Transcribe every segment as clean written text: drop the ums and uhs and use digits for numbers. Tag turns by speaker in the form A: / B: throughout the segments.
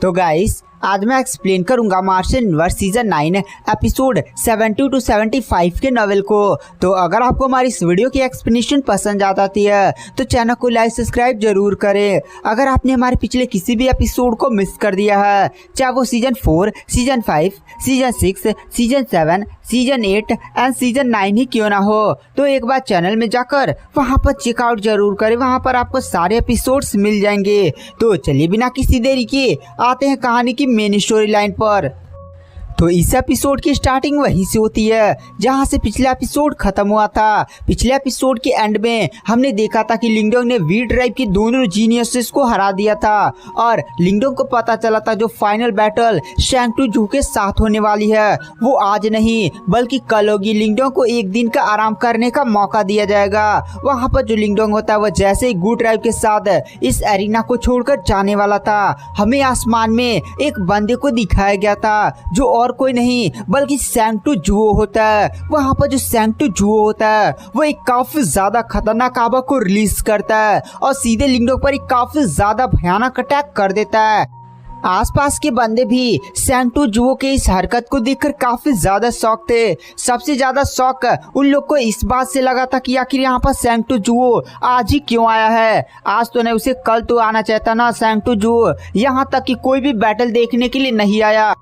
A: तो गाइस आज मैं एक्सप्लेन करूंगा martial universe season 9 episode 70 to 75 के नॉवेल को। तो अगर आपको हमारी इस वीडियो की एक्सप्लेनेशन पसंद आती है तो चैनल को लाइक सब्सक्राइब जरूर करें। अगर आपने हमारे पिछले किसी भी एपिसोड को मिस कर दिया है, चाहे वो season 4, season 5, season 6, season 7, season 8 and season 9 ही क्यों ना हो, तो एक बार चैनल में जाकर वहां पर चेकआउट जरूर करें। वहां पर आपको सारे एपिसोड्स मिल जाएंगे। तो चलिए बिना किसी देरी के आते हैं कहानी की मेन स्टोरी लाइन पर। तो इस एपिसोड की स्टार्टिंग वहीं से होती है जहां से पिछला एपिसोड खत्म हुआ था। पिछले एपिसोड के एंड में हमने देखा था कि लिंगडोंग ने वी ड्राइव के दोनों जीनियसेस को हरा दिया था और लिंगडोंग को पता चला था जो फाइनल बैटल शैंग टू जू के साथ होने वाली है वो आज नहीं बल्कि कल होगी। लिंगडोंग को एक दिन का आराम करने का मौका दिया जाएगा। वहां पर जो लिंगडोंग होता है वह जैसे ही गू ड्राइव के साथ इस एरिना को छोड़कर जाने वाला था, हमें आसमान में एक बंदे को दिखाया गया था जो और कोई नहीं बल्कि शैंग टू जुओ होता है। वहां पर जो शैंग टू जुओ होता है वो एक काफी ज्यादा खतरनाक आवा को रिलीज करता है और सीधे लिंगडोंग पर एक काफी ज्यादा भयानक अटैक कर देता है। आसपास के बंदे भी शैंग टू जुओ के इस हरकत को देखकर काफी ज्यादा शॉक थे। सबसे ज्यादा शॉक उन लोग को इस बात से लगा था कि आखिर यहाँ पर शैंग टू जुओ आज ही क्यों आया है। आज तो नहीं, उसे कल तो आना चाहता ना शैंग टू जुओ। यहाँ तक कि कोई भी बैटल देखने के लिए नहीं आया।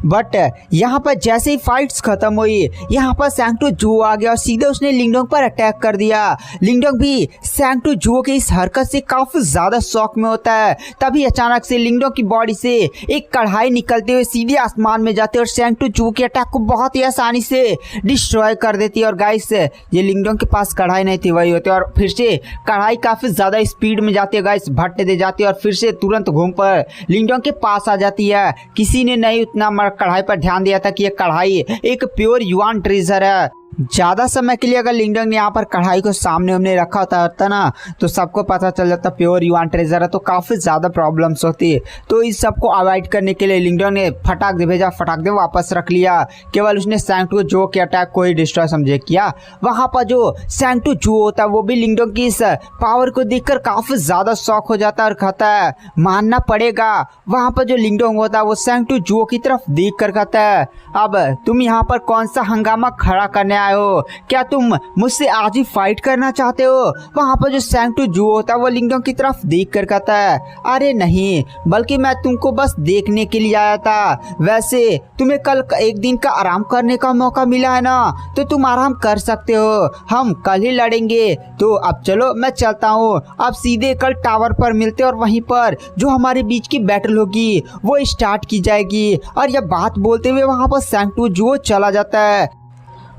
A: बट यहाँ पर जैसे ही फाइट्स खत्म हुई यहाँ पर शैंग टू जुओ आ गया और सीधे उसने लिंगडोंग पर अटैक कर दिया। लिंगडोंग भी शैंग टू जुओ के इस हरकत से काफी ज्यादा शॉक में होता है। तभी अचानक से लिंगडोंग की बॉडी से एक कढ़ाई निकलते हुए सीधे आसमान में जाते और शैंग टू जुओ के अटैक को बहुत ही आसानी से डिस्ट्रॉय कर देती है। और गाइस ये लिंगडोंग के पास कढ़ाई नहीं थी, वही होती है और फिर से कढ़ाई काफी ज्यादा स्पीड में जाती है। गाइस भट्टे दे जाती है और फिर से तुरंत घूम कर लिंगडोंग के पास आ जाती है। किसी ने नहीं उतना कढ़ाई पर ध्यान दिया था कि ये कढ़ाई एक प्योर युआन ट्रेजर है। ज्यादा समय के लिए अगर लिंगडोंग ने यहाँ पर कढ़ाई को सामने हमने रखा होता ना तो सबको पता चल जाता प्योर युआन ट्रेजर है, तो काफी ज्यादा प्रॉब्लम्स होती। तो इस सबको अवॉइड करने के लिए लिंगडोंग ने फटाक दे भेजा, फटाक दे वापस रख लिया। केवल उसने शैंग टू जुओ के अटैक को ही डिस्ट्रॉय समझे किया। वहां पर जो शैंग टू जुओ होता है वो भी लिंगडोंग की इस पावर को देखकर काफी ज्यादा शॉक हो जाता है और कहता है मानना पड़ेगा। वहां पर जो लिंगडोंग होता है वो शैंग टू जुओ की तरफ देख कर कहता है अब तुम यहाँ पर कौन सा हंगामा खड़ा करने आए हो? क्या तुम मुझसे आज ही फाइट करना चाहते हो? वहां पर जो शैंग टू जुओ होता है वो लिंगडोंग की तरफ देख कर कहता है अरे नहीं, बल्कि मैं तुमको बस देखने के लिए आया था। वैसे तुम्हें कल एक दिन का आराम करने का मौका मिला है ना, तो तुम आराम कर सकते हो। हम कल ही लड़ेंगे। तो अब चलो मैं चलता हूँ। अब सीधे कल टावर पर मिलते और वहीं पर जो हमारे बीच की बैटल होगी वो स्टार्ट की जाएगी। और यह बात बोलते हुए वहां पर शैंग टू जुओ चला जाता है।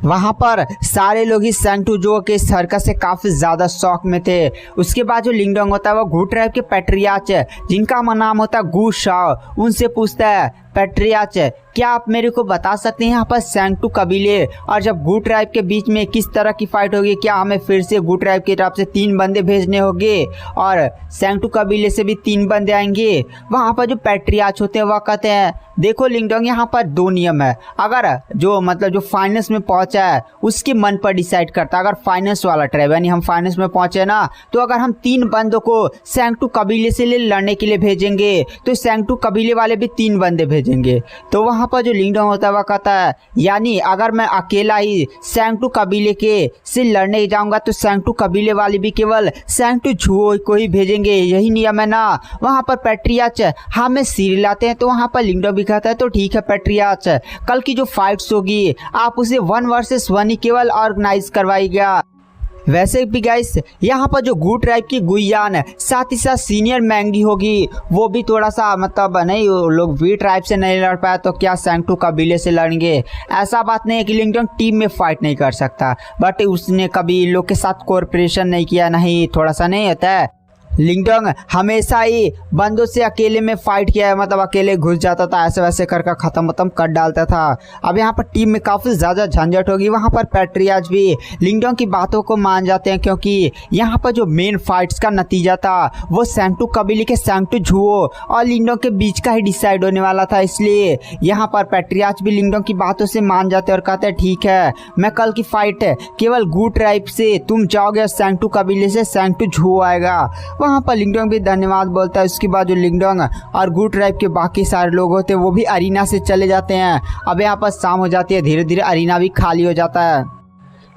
A: वहां पर सारे लोग ही शैंग टू जुओ के इस हरकत से काफी ज्यादा शॉक में थे। उसके बाद जो लिंगडोंग होता है वो गू ट्राइब के पैट्रियार्च जिनका नाम होता है गू शाओ, उनसे पूछता है पैट्रियार्च क्या आप मेरे को बता सकते हैं यहाँ पर शैंग टू कबीले और जब गू ट्राइब के बीच में किस तरह की फाइट होगी? क्या हमें फिर से गू ट्राइब की तरफ से 3 बंदे भेजने होंगे और शैंग टू कबीले से भी 3 बंदे आएंगे? वहां पर जो पैट्रियार्च होते हैं वह कहते हैं देखो लिंगडोंग यहाँ पर 2 नियम है। अगर जो फाइनल्स में पहुंचा है उसके मन पर डिसाइड करता है। अगर फाइनल्स वाला ट्राइब यानी हम फाइनल्स में पहुंचे ना, तो अगर हम 3 बंदों को शैंग टू कबीले से लड़ने के लिए भेजेंगे तो शैंग टू कबीले वाले भी 3 बंदे भेजेंगे। तो वहां पर जो लिंगडोंग होता है वह कहता है यानी अगर मैं अकेला ही शैंग टू कबीले के से लड़ने जाऊंगा तो शैंग टू कबीले वाले भी केवल शैंग टू जुओ को ही भेजेंगे, यही नियम है ना? वहां पर पैट्रियार्च हमें सिर लाते हैं। तो वहां पर लिंगडोंग भी कहता है तो ठीक है पैट्रियार्च, कल की जो फाइट्स होगी आप उसे 1 वर्सेस 1 ही केवल ऑर्गेनाइज करवाइएगा। वैसे भी गाइस यहाँ पर जो गू ट्राइब की गुइयान साथ ही साथ सीनियर मैंगी होगी वो भी थोड़ा सा नहीं, लोग वी ट्राइब से नहीं लड़ पाया तो क्या शैंग टू कबीले से लड़ेंगे? ऐसा बात नहीं है कि लिंगडोंग टीम में फाइट नहीं कर सकता, बट उसने कभी इन लोग के साथ कोऑपरेशन नहीं किया। नहीं, थोड़ा सा नहीं होता है। लिंगडोंग हमेशा ही बंदों से अकेले में फाइट किया है, अकेले घुस जाता था, ऐसे वैसे करके खत्म कर डालता था। अब यहाँ पर टीम में काफी ज्यादा झंझट होगी। वहाँ पर पैट्रियार्च भी लिंगडोंग की बातों को मान जाते हैं क्योंकि यहाँ पर जो मेन फाइट्स का नतीजा था वो शैंग टू कबीले के शैंग टू जुओ और लिंगडोंग के बीच का ही डिसाइड होने वाला था। इसलिए यहाँ पर पैट्रियार्च भी लिंगडोंग की बातों से मान जाते हैं और कहते हैं ठीक है, मैं कल की फाइट केवल गू ट्राइब से तुम जाओगे और शैंग टू कबीले से शैंग टू जुओ आएगा। वहाँ पर लिंगडोंग भी धन्यवाद बोलता है। उसके बाद जो लिंगडोंग और गू ट्राइब के बाकी सारे लोग होते हैं वो भी अरीना से चले जाते हैं। अब यहाँ पर शाम हो जाती है, धीरे धीरे अरीना भी खाली हो जाता है।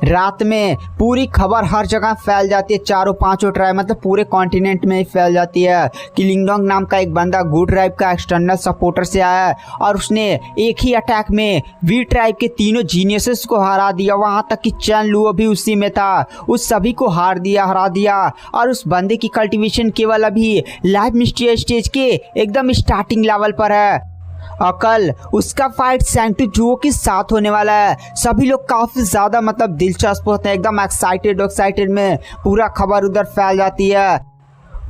A: रात में पूरी खबर हर जगह फैल जाती है, चारों पांचों ट्राइब मतलब पूरे कॉन्टिनेंट में ही फैल जाती है कि लिंगडोंग नाम का एक बंदा गू ट्राइब का एक्सटर्नल सपोर्टर से आया है और उसने एक ही अटैक में वी ट्राइब के तीनों जीनियसेस को हरा दिया। वहाँ तक कि चैन लुओ भी उसी में था, उस सभी को हरा दिया। और उस बंदे की कल्टीवेशन केवल अभी लाइव मिस्ट्री स्टेज के एकदम स्टार्टिंग लेवल पर है और कल उसका फाइट सैंटू जुओ के साथ होने वाला है। सभी लोग काफी ज्यादा मतलब दिलचस्प होते हैं, एकदम एक्साइटेड में पूरा खबर उधर फैल जाती है।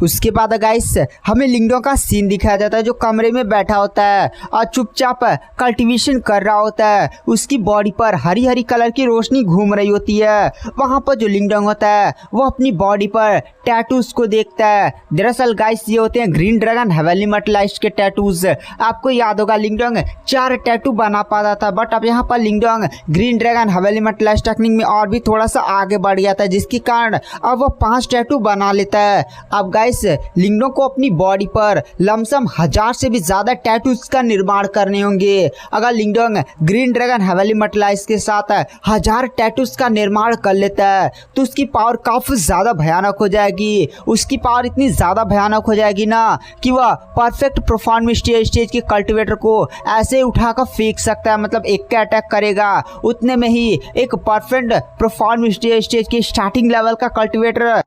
A: उसके बाद गाइस हमें लिंगडोंग का सीन दिखाया जाता है जो कमरे में बैठा होता है और चुपचाप कल्टीवेशन कर रहा होता है। उसकी बॉडी पर हरी हरी कलर की रोशनी घूम रही होती है। वहाँ पर जो लिंगडोंग होता है वो अपनी बॉडी पर टैटूज को देखता है। दरअसल गाइस ये होते हैं ग्रीन ड्रैगन हेवनली मेटलाइज्ड के टैटूज। आपको याद होगा लिंगडोंग 4 टैटू बना पाता था, बट अब यहाँ पर Lingdong green dragon heavenly metallised technique में और भी थोड़ा सा आगे बढ़ गया था, जिसके कारण अब वो 5 टैटू बना लेता है। अब गाइस लिंगडोंग को अपनी बॉडी पर लमसम 1000 से भी ज्यादा टैटूज का निर्माण करने होंगे। अगर लिंगडोंग ग्रीन ड्रैगन हेवनली मेटलाइज्ड के साथ 1000 टैटूज का निर्माण कर लेता है तो उसकी पावर काफी ज्यादा भयानक हो जाएगी। उसकी पावर इतनी ज्यादा भयानक हो जाएगी ना कि वह परफेक्ट परफॉर्मेंस स्टेज के कल्टिवेटर को ऐसे उठाकर फेंक सकता है, मतलब एक का अटैक करेगा उतने में ही एक परफेक्ट परफॉर्मेंस स्टेज के स्टार्टिंग लेवल का कल्टिवेटर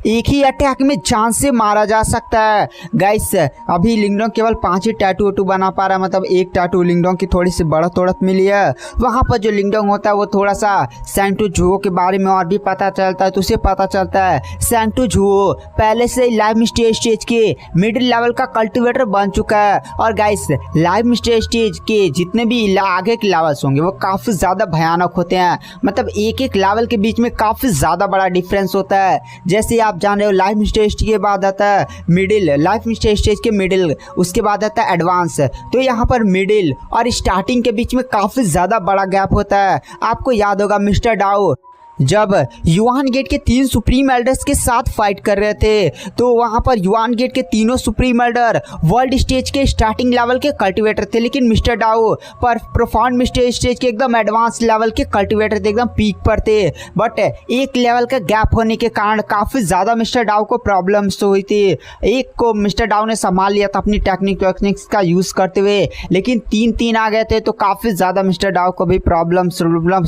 A: एक ही अटैक में जान से मारा जा सकता है। गाइस अभी लिंगडोंग केवल 5 ही टैटू बना पा रहा है, मतलब एक टैटू लिंगडोंग की थोड़ी सी बढ़त तोड़त मिली है। वहाँ पर जो लिंगडोंग होता है वो थोड़ा सा सैंटू जुओ के बारे में और भी पता चलता है, तो उसे पता चलता है सैंटू जुओ पहले से लाइव मिस्ट्री स्टेज के मिडिल लेवल का कल्टिवेटर बन चुका है। और गाइस लाइव मिस्ट्री स्टेज के जितने भी आगे के लेवल्स होंगे वो काफी ज्यादा भयानक होते हैं, मतलब एक लेवल के बीच में काफी ज्यादा बड़ा डिफरेंस होता है। जैसे आप जान रहे हो लाइफ स्टेज के बाद आता है मिडिल, लाइफ स्टेज के मिडिल, उसके बाद आता है एडवांस। तो यहाँ पर मिडिल और स्टार्टिंग के बीच में काफी ज्यादा बड़ा गैप होता है। आपको याद होगा मिस्टर डाओ जब युआन गेट के 3 सुप्रीम एल्डर्स के साथ फाइट कर रहे थे तो वहां पर युआन गेट के तीनों सुप्रीम एल्डर वर्ल्ड स्टेज के स्टार्टिंग लेवल के कल्टिवेटर थे, लेकिन मिस्टर डाओ पर प्रोफाउंड स्टेज के एकदम एडवांस लेवल के कल्टिवेटर थे, एकदम पीक पर थे। बट एक लेवल का गैप होने के कारण काफ़ी ज़्यादा मिस्टर डाओ को प्रॉब्लम्स हुई थी। एक को मिस्टर डाओ ने संभाल लिया था अपनी टेक्निक्स का यूज़ करते हुए, लेकिन 3 आ गए थे तो काफ़ी ज़्यादा मिस्टर डाओ को भी प्रॉब्लम्स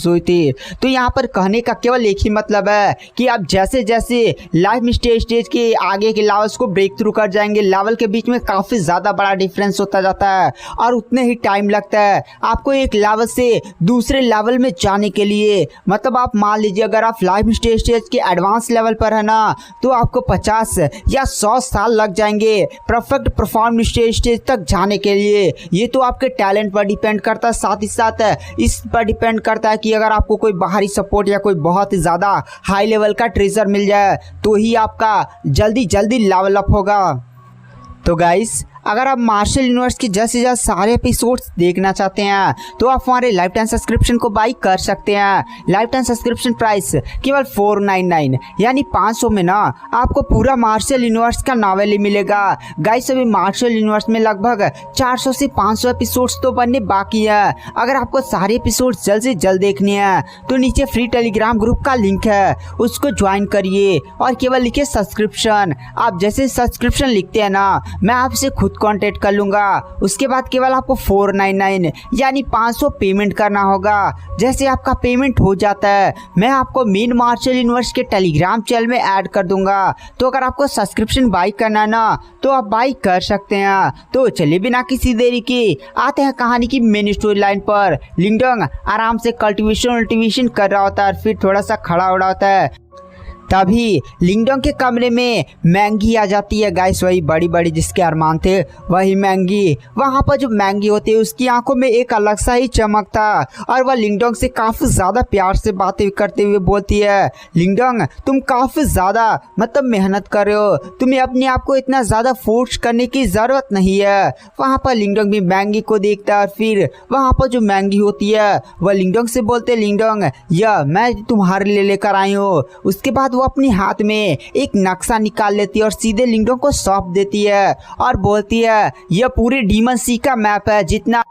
A: हुई थी। तो यहाँ पर कहने का केवल एक ही मतलब है कि आप जैसे जैसे लाइव स्टेज के आगे के लेवल्स को ब्रेक थ्रू कर जाएंगे, लेवल के बीच में काफी ज्यादा बड़ा डिफरेंस होता जाता है और उतने ही टाइम लगता है आपको एक लेवल से दूसरे लेवल में जाने के लिए। मतलब आप मान लीजिए अगर आप लाइव स्टेज के एडवांस लेवल पर है ना तो आपको 50 या 100 साल लग जाएंगे परफेक्ट परफॉर्म स्टेज तक जाने के लिए। ये तो आपके टैलेंट पर डिपेंड करता है, साथ ही साथ इस पर डिपेंड करता है कि अगर आपको कोई बाहरी सपोर्ट या कोई बहुत ही ज्यादा हाई लेवल का ट्रेजर मिल जाए तो ही आपका जल्दी लेवल अप होगा। तो गाइस अगर आप मार्शल यूनिवर्स के जल्द से जल्द सारे एपिसोड्स देखना चाहते हैं तो आप हमारे लाइफ टाइम सब्सक्रिप्शन को बाई कर सकते हैं। लाइफ टाइम सब्सक्रिप्शन प्राइस केवल 499 यानी 500 में ना आपको पूरा मार्शल यूनिवर्स का नॉवेल ही मिलेगा। गाइस अभी मार्शल यूनिवर्स में लगभग 400 से 500 एपिसोड्स तो बनने बाकी है। अगर आपको सारे एपिसोड्स जल्द से जल्द देखने हैं तो नीचे फ्री टेलीग्राम ग्रुप का लिंक है, उसको ज्वाइन करिए और केवल लिखिए सब्सक्रिप्शन। आप जैसे सब्सक्रिप्शन लिखते हैं ना मैं आपसे खुद कांटेक्ट कर लूंगा। उसके बाद केवल आपको 499 यानी 500 पेमेंट करना होगा। जैसे आपका पेमेंट हो जाता है मैं आपको मेन मार्शल यूनिवर्स के टेलीग्राम चैनल में ऐड कर दूंगा। तो अगर आपको सब्सक्रिप्शन बाई करना ना तो आप बाई कर सकते हैं। तो चलिए बिना किसी देरी के आते हैं कहानी की मेन स्टोरी लाइन पर। लिंगडोंग आराम से कल्टीवेशन कर रहा होता है, फिर थोड़ा सा खड़ा हो रहा होता है। तभी लिंगडोंग के कमरे में मैंगी आ जाती है। गाइस वही बड़ी बड़ी जिसके अरमान थे वही मैंगी। वहाँ पर जो मैंगी होती है उसकी आंखों में एक अलग सा ही चमक था और वह लिंगडोंग से काफ़ी ज़्यादा प्यार से बातें करते हुए बोलती है, लिंगडोंग तुम काफ़ी ज़्यादा मतलब मेहनत कर रहे हो, तुम्हें अपने आप को इतना ज़्यादा फोर्स करने की ज़रूरत नहीं है। वहाँ पर लिंगडोंग भी मैंगी को देखता है और फिर वहाँ पर जो मैंगी होती है वह लिंगडोंग से बोलते, लिंगडोंग यह मैं तुम्हारे लिए लेकर आई हूँ। उसके बाद वो अपने हाथ में एक नक्शा निकाल लेती है और सीधे लिंगडोंग को सौंप देती है और बोलती है यह पूरे डीमन सी का मैप है, जितना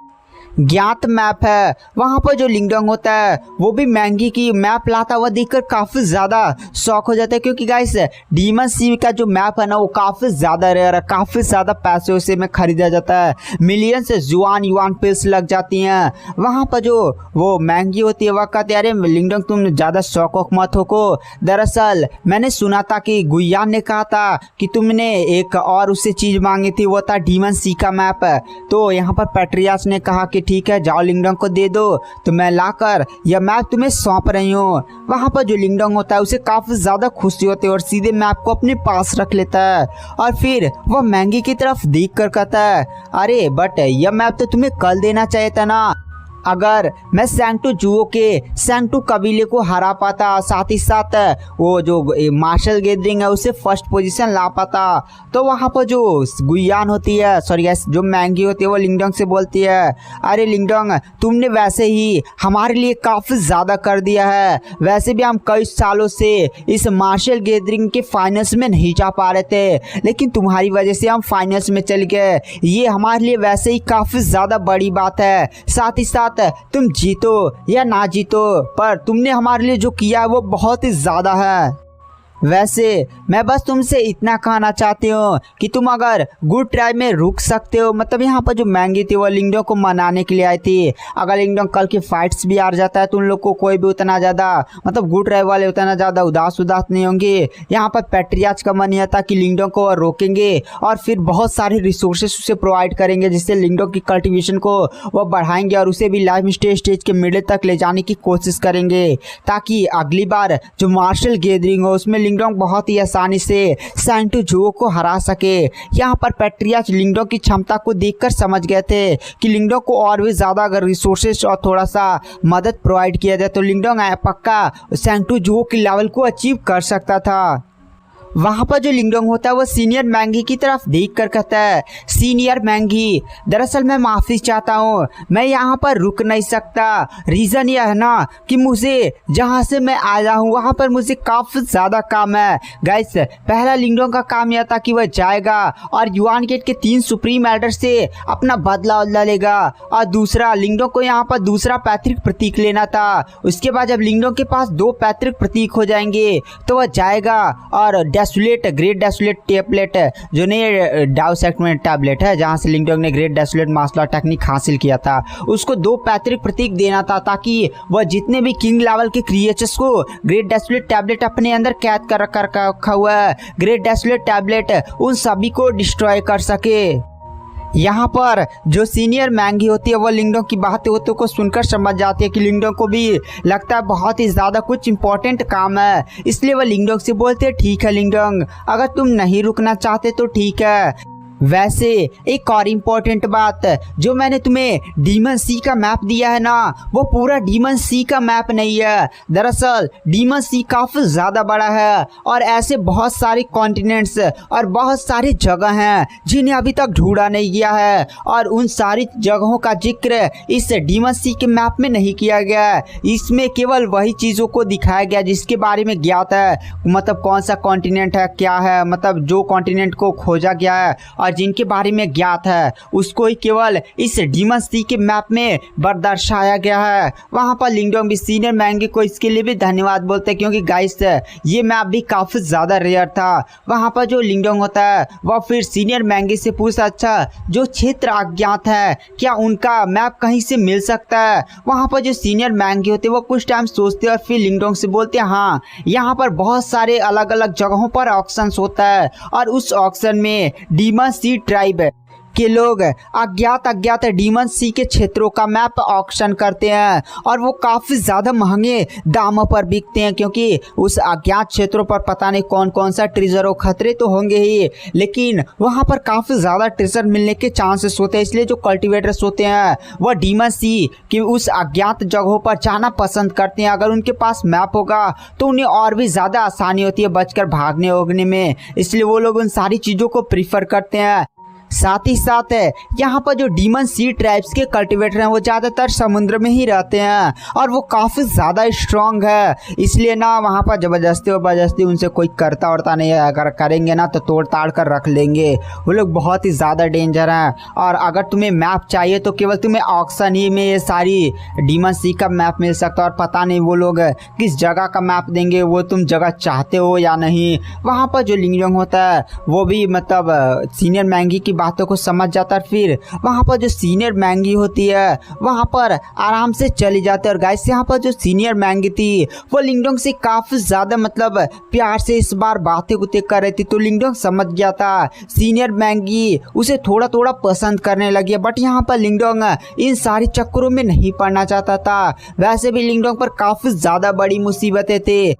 A: ज्ञात मैप है। वहाँ पर जो लिंगडोंग होता है वो भी मैंगी की मैप लाता हुआ देखकर काफ़ी ज़्यादा शौक हो जाता है, क्योंकि गाइस डीमन सी का जो मैप है ना वो काफ़ी ज़्यादा रेयर है, काफ़ी ज़्यादा पैसे उसे में ख़रीदा जाता है, मिलियन से युआन पिल्स लग जाती हैं। वहाँ पर जो वो मैंगी होती है वह कहती है अरे लिंगडोंग तुम ज़्यादा शौक मत हो को, दरअसल मैंने सुना था कि गुयान ने कहा था कि तुमने एक और उससे चीज़ मांगी थी, वो था डीमन सी का मैप। तो यहाँ पर पैट्रियास ने कहा कि ठीक है जाओ लिंगडोंग को दे दो, तो मैं लाकर यह मैप तुम्हें सौंप रही हूँ। वहाँ पर जो लिंगडोंग होता है उसे काफ़ी ज़्यादा खुशी होती है और सीधे मैप को अपने पास रख लेता है और फिर वह मैंगी की तरफ देख कर कहता है अरे बट यह मैप तो तुम्हें कल देना चाहिए था ना, अगर मैं सैंक्टो जुओ के सैंक्टो कबीले को हरा पाता, साथ ही साथ वो जो मार्शल गैदरिंग है उसे फर्स्ट पोजीशन ला पाता, तो वहाँ पर जो गुयान होती है सॉरी जो मैंगी होती है वो लिंगडोंग से बोलती है अरे लिंगडोंग तुमने वैसे ही हमारे लिए काफ़ी ज़्यादा कर दिया है, वैसे भी हम कई सालों से इस मार्शल गैदरिंग के फाइनल्स में नहीं जा पा रहे थे, लेकिन तुम्हारी वजह से हम फाइनल्स में चल गए, ये हमारे लिए वैसे ही काफ़ी ज़्यादा बड़ी बात है। साथ ही साथ तुम जीतो या ना जीतो पर तुमने हमारे लिए जो किया वो बहुत ही ज़्यादा है। वैसे मैं बस तुमसे इतना कहना चाहती हूँ कि तुम अगर गुड ट्राई में रुक सकते हो, मतलब यहाँ पर जो मैंगी थी वो लिंगडोंग को मनाने के लिए आई थी, अगर लिंगडोंग कल की फाइट्स भी हार जाता है तो उन लोग को कोई भी उतना ज़्यादा मतलब गुड ट्राई वाले उतना ज़्यादा उदास नहीं होंगे। यहाँ पर पैट्रियाच का मन यह था कि लिंगडोंग को रोकेंगे और फिर बहुत सारे रिसोर्सेस उसे प्रोवाइड करेंगे जिससे लिंगडोंग की कल्टिवेशन को वो बढ़ाएंगे और उसे भी लाइफ स्टेज के मिडिल तक ले जाने की कोशिश करेंगे, ताकि अगली बार जो मार्शल गैदरिंग हो उसमें लिंगडोंग बहुत ही आसानी से सैंक्टो जुओ को हरा सके। यहाँ पर पैट्रियाच लिंगडोंग की क्षमता को देखकर समझ गए थे कि लिंगडोंग को और भी ज़्यादा अगर रिसोर्सेस और थोड़ा सा मदद प्रोवाइड किया जाए तो लिंगडोंग पक्का सैंक्टो जुओ के लेवल को अचीव कर सकता था। वहाँ पर जो लिंगडोंग होता है वो सीनियर मैंगी की तरफ देख कर कहता है सीनियर मैंगी दरअसल मैं माफ़ी चाहता हूँ, मैं यहाँ पर रुक नहीं सकता, रीज़न यह है ना कि मुझे जहाँ से मैं आया हूँ वहाँ पर मुझे काफ़ी ज़्यादा काम है। गाइस पहला लिंगडोंग का काम यह था कि वह जाएगा और युआन गेट के 3 सुप्रीम एल्डर से अपना बदला लेगा और दूसरा लिंगडोंग को यहाँ पर दूसरा पैतृक प्रतीक लेना था। उसके बाद जब लिंगडोंग के पास 2 पैतृक प्रतीक हो जाएंगे तो वह जाएगा और ग्रेट डेसुलेट टैबलेट जो नए डाउ सेगमेंट टैबलेट है जहां से लिंगडोंग ने ग्रेट डेसुलेट मार्शल टेक्निक हासिल किया था उसको 2 पैतृक प्रतीक देना था, ताकि वह जितने भी किंग लेवल के क्रिएचर्स को ग्रेट डेसुलेट टैबलेट अपने अंदर कैद कर रखा हुआ है, ग्रेट डेसुलेट टैबलेट उन सभी को डिस्ट्रॉय कर सके। यहाँ पर जो सीनियर मैंगी होती है वो लिंगडोंग की बातों को सुनकर समझ जाती है कि लिंगडोंग को भी लगता है बहुत ही ज़्यादा कुछ इंपॉर्टेंट काम है, इसलिए वो लिंगडोंग से बोलते हैं ठीक है लिंगडोंग अगर तुम नहीं रुकना चाहते तो ठीक है। वैसे एक और इम्पोर्टेंट बात, जो मैंने तुम्हें डीमन सी का मैप दिया है ना वो पूरा डीमन सी का मैप नहीं है, दरअसल डीमन सी काफ़ी ज़्यादा बड़ा है और ऐसे बहुत सारे कॉन्टिनेंट्स और बहुत सारी जगह हैं जिन्हें अभी तक ढूंढा नहीं गया है और उन सारी जगहों का जिक्र इस डीमन सी के मैप में नहीं किया गया है। इसमें केवल वही चीज़ों को दिखाया गया जिसके बारे में ज्ञात है, मतलब कौन सा कॉन्टिनेंट है क्या है, मतलब जो कॉन्टिनेंट को खोजा गया है और जिनके बारे में ज्ञात है उसको ही केवल इस डीमन सी के मैप में दर्शाया गया है। वहाँ पर लिंगडोंग भी सीनियर मैंगी को इसके लिए भी धन्यवाद बोलते हैं क्योंकि गाइस ये मैप भी काफ़ी ज़्यादा रेयर था। वहाँ पर जो लिंगडोंग होता है वह फिर सीनियर मैंगी से पूछा अच्छा जो क्षेत्र अज्ञात है क्या उनका मैप कहीं से मिल सकता है। वहाँ पर जो सीनियर मैंगी होते हैं वो कुछ टाइम सोचते हैं और फिर लिंगडोंग से बोलते हैं हाँ यहाँ पर बहुत सारे अलग अलग जगहों पर ऑक्शंस होता है और उस ऑक्शन में डीमन सी ट्राइब के लोग अज्ञात डीमन सी के क्षेत्रों का मैप ऑक्शन करते हैं और वो काफ़ी ज़्यादा महंगे दामों पर बिकते हैं क्योंकि उस अज्ञात क्षेत्रों पर पता नहीं कौन कौन सा ट्रेजर और खतरे तो होंगे ही, लेकिन वहाँ पर काफ़ी ज़्यादा ट्रेजर मिलने के चांसेस होते हैं। इसलिए जो कल्टिवेटर्स होते हैं वह डीमन सी कि उस अज्ञात जगहों पर जाना पसंद करते हैं। अगर उनके पास मैप होगा तो उन्हें और भी ज़्यादा आसानी होती है बचकर भागने ओगने में, इसलिए वो लोग उन सारी चीज़ों को प्रीफर करते हैं। साथ ही साथ यहाँ पर जो डीमन सी ट्राइब्स के कल्टीवेटर हैं वो ज़्यादातर समुद्र में ही रहते हैं और वो काफ़ी ज़्यादा स्ट्रांग है, इसलिए ना वहाँ पर ज़बरदस्ती उनसे कोई करता उड़ता नहीं है। अगर करेंगे ना तो तोड़ ताड़ कर रख लेंगे, वो लोग बहुत ही ज़्यादा डेंजर हैं। और अगर तुम्हें मैप चाहिए तो केवल तुम्हें ऑक्शन ही में ये सारी डीमन सी का मैप मिल सकता है, और पता नहीं वो लोग किस जगह का मैप देंगे, वो तुम जगह चाहते हो या नहीं। वहाँ पर जो लिंगडोंग होता है वो भी मतलब सीनियर मैंगी की बातों को समझ जाता है, फिर वहाँ पर जो सीनियर मैंगी होती है वहाँ पर आराम से चली जाती है। और गाइस यहाँ पर जो सीनियर मैंगी थी वो लिंगडोंग से काफ़ी ज़्यादा मतलब प्यार से इस बार बातें कुतें कर रही थी, तो लिंगडोंग समझ गया था सीनियर मैंगी उसे थोड़ा थोड़ा पसंद करने लगी है। बट यहाँ पर लिंगडोंग इन सारी चक्करों में नहीं पड़ना चाहता था। वैसे भी लिंगडोंग पर काफ़ी ज़्यादा बड़ी मुसीबतें थी।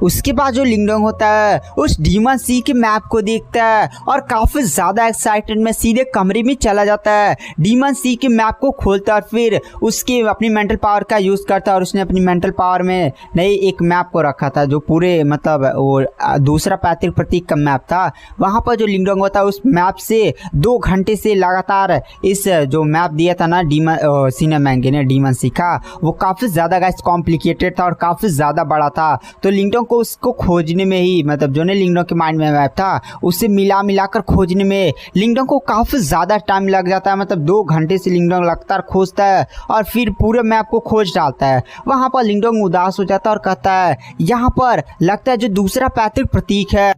A: उसके बाद जो लिंगडोंग होता है उस डीमन सी के मैप को देखता है और काफ़ी ज़्यादा एक्साइटेड में सीधे कमरे में चला जाता है, डीमन सी के मैप को खोलता है और फिर उसकी अपनी मेंटल पावर का यूज़ करता है। और उसने अपनी मेंटल पावर में नई एक मैप को रखा था जो पूरे मतलब वो दूसरा पैतृक प्रतीक का मैप था। वहाँ पर जो लिंगडोंग होता है उस मैप से 2 घंटे से लगातार इस जो मैप दिया था ना सीनियर मैंगी ने डीमन सी का, वो काफ़ी ज़्यादा गाइस कॉम्प्लिकेटेड था और काफ़ी ज़्यादा बड़ा था। तो लिंगडोंग को उसको खोजने में ही मतलब जो ने लिंगडोंग के माइंड में मैप था उसे मिलाकर खोजने में लिंगडोंग को काफ़ी ज़्यादा टाइम लग जाता है। मतलब 2 घंटे से लिंगडोंग लगातार खोजता है और फिर पूरे मैप को खोज डालता है। वहाँ पर लिंगडोंग उदास हो जाता है और कहता है यहाँ पर लगता है जो दूसरा पैतृक प्रतीक है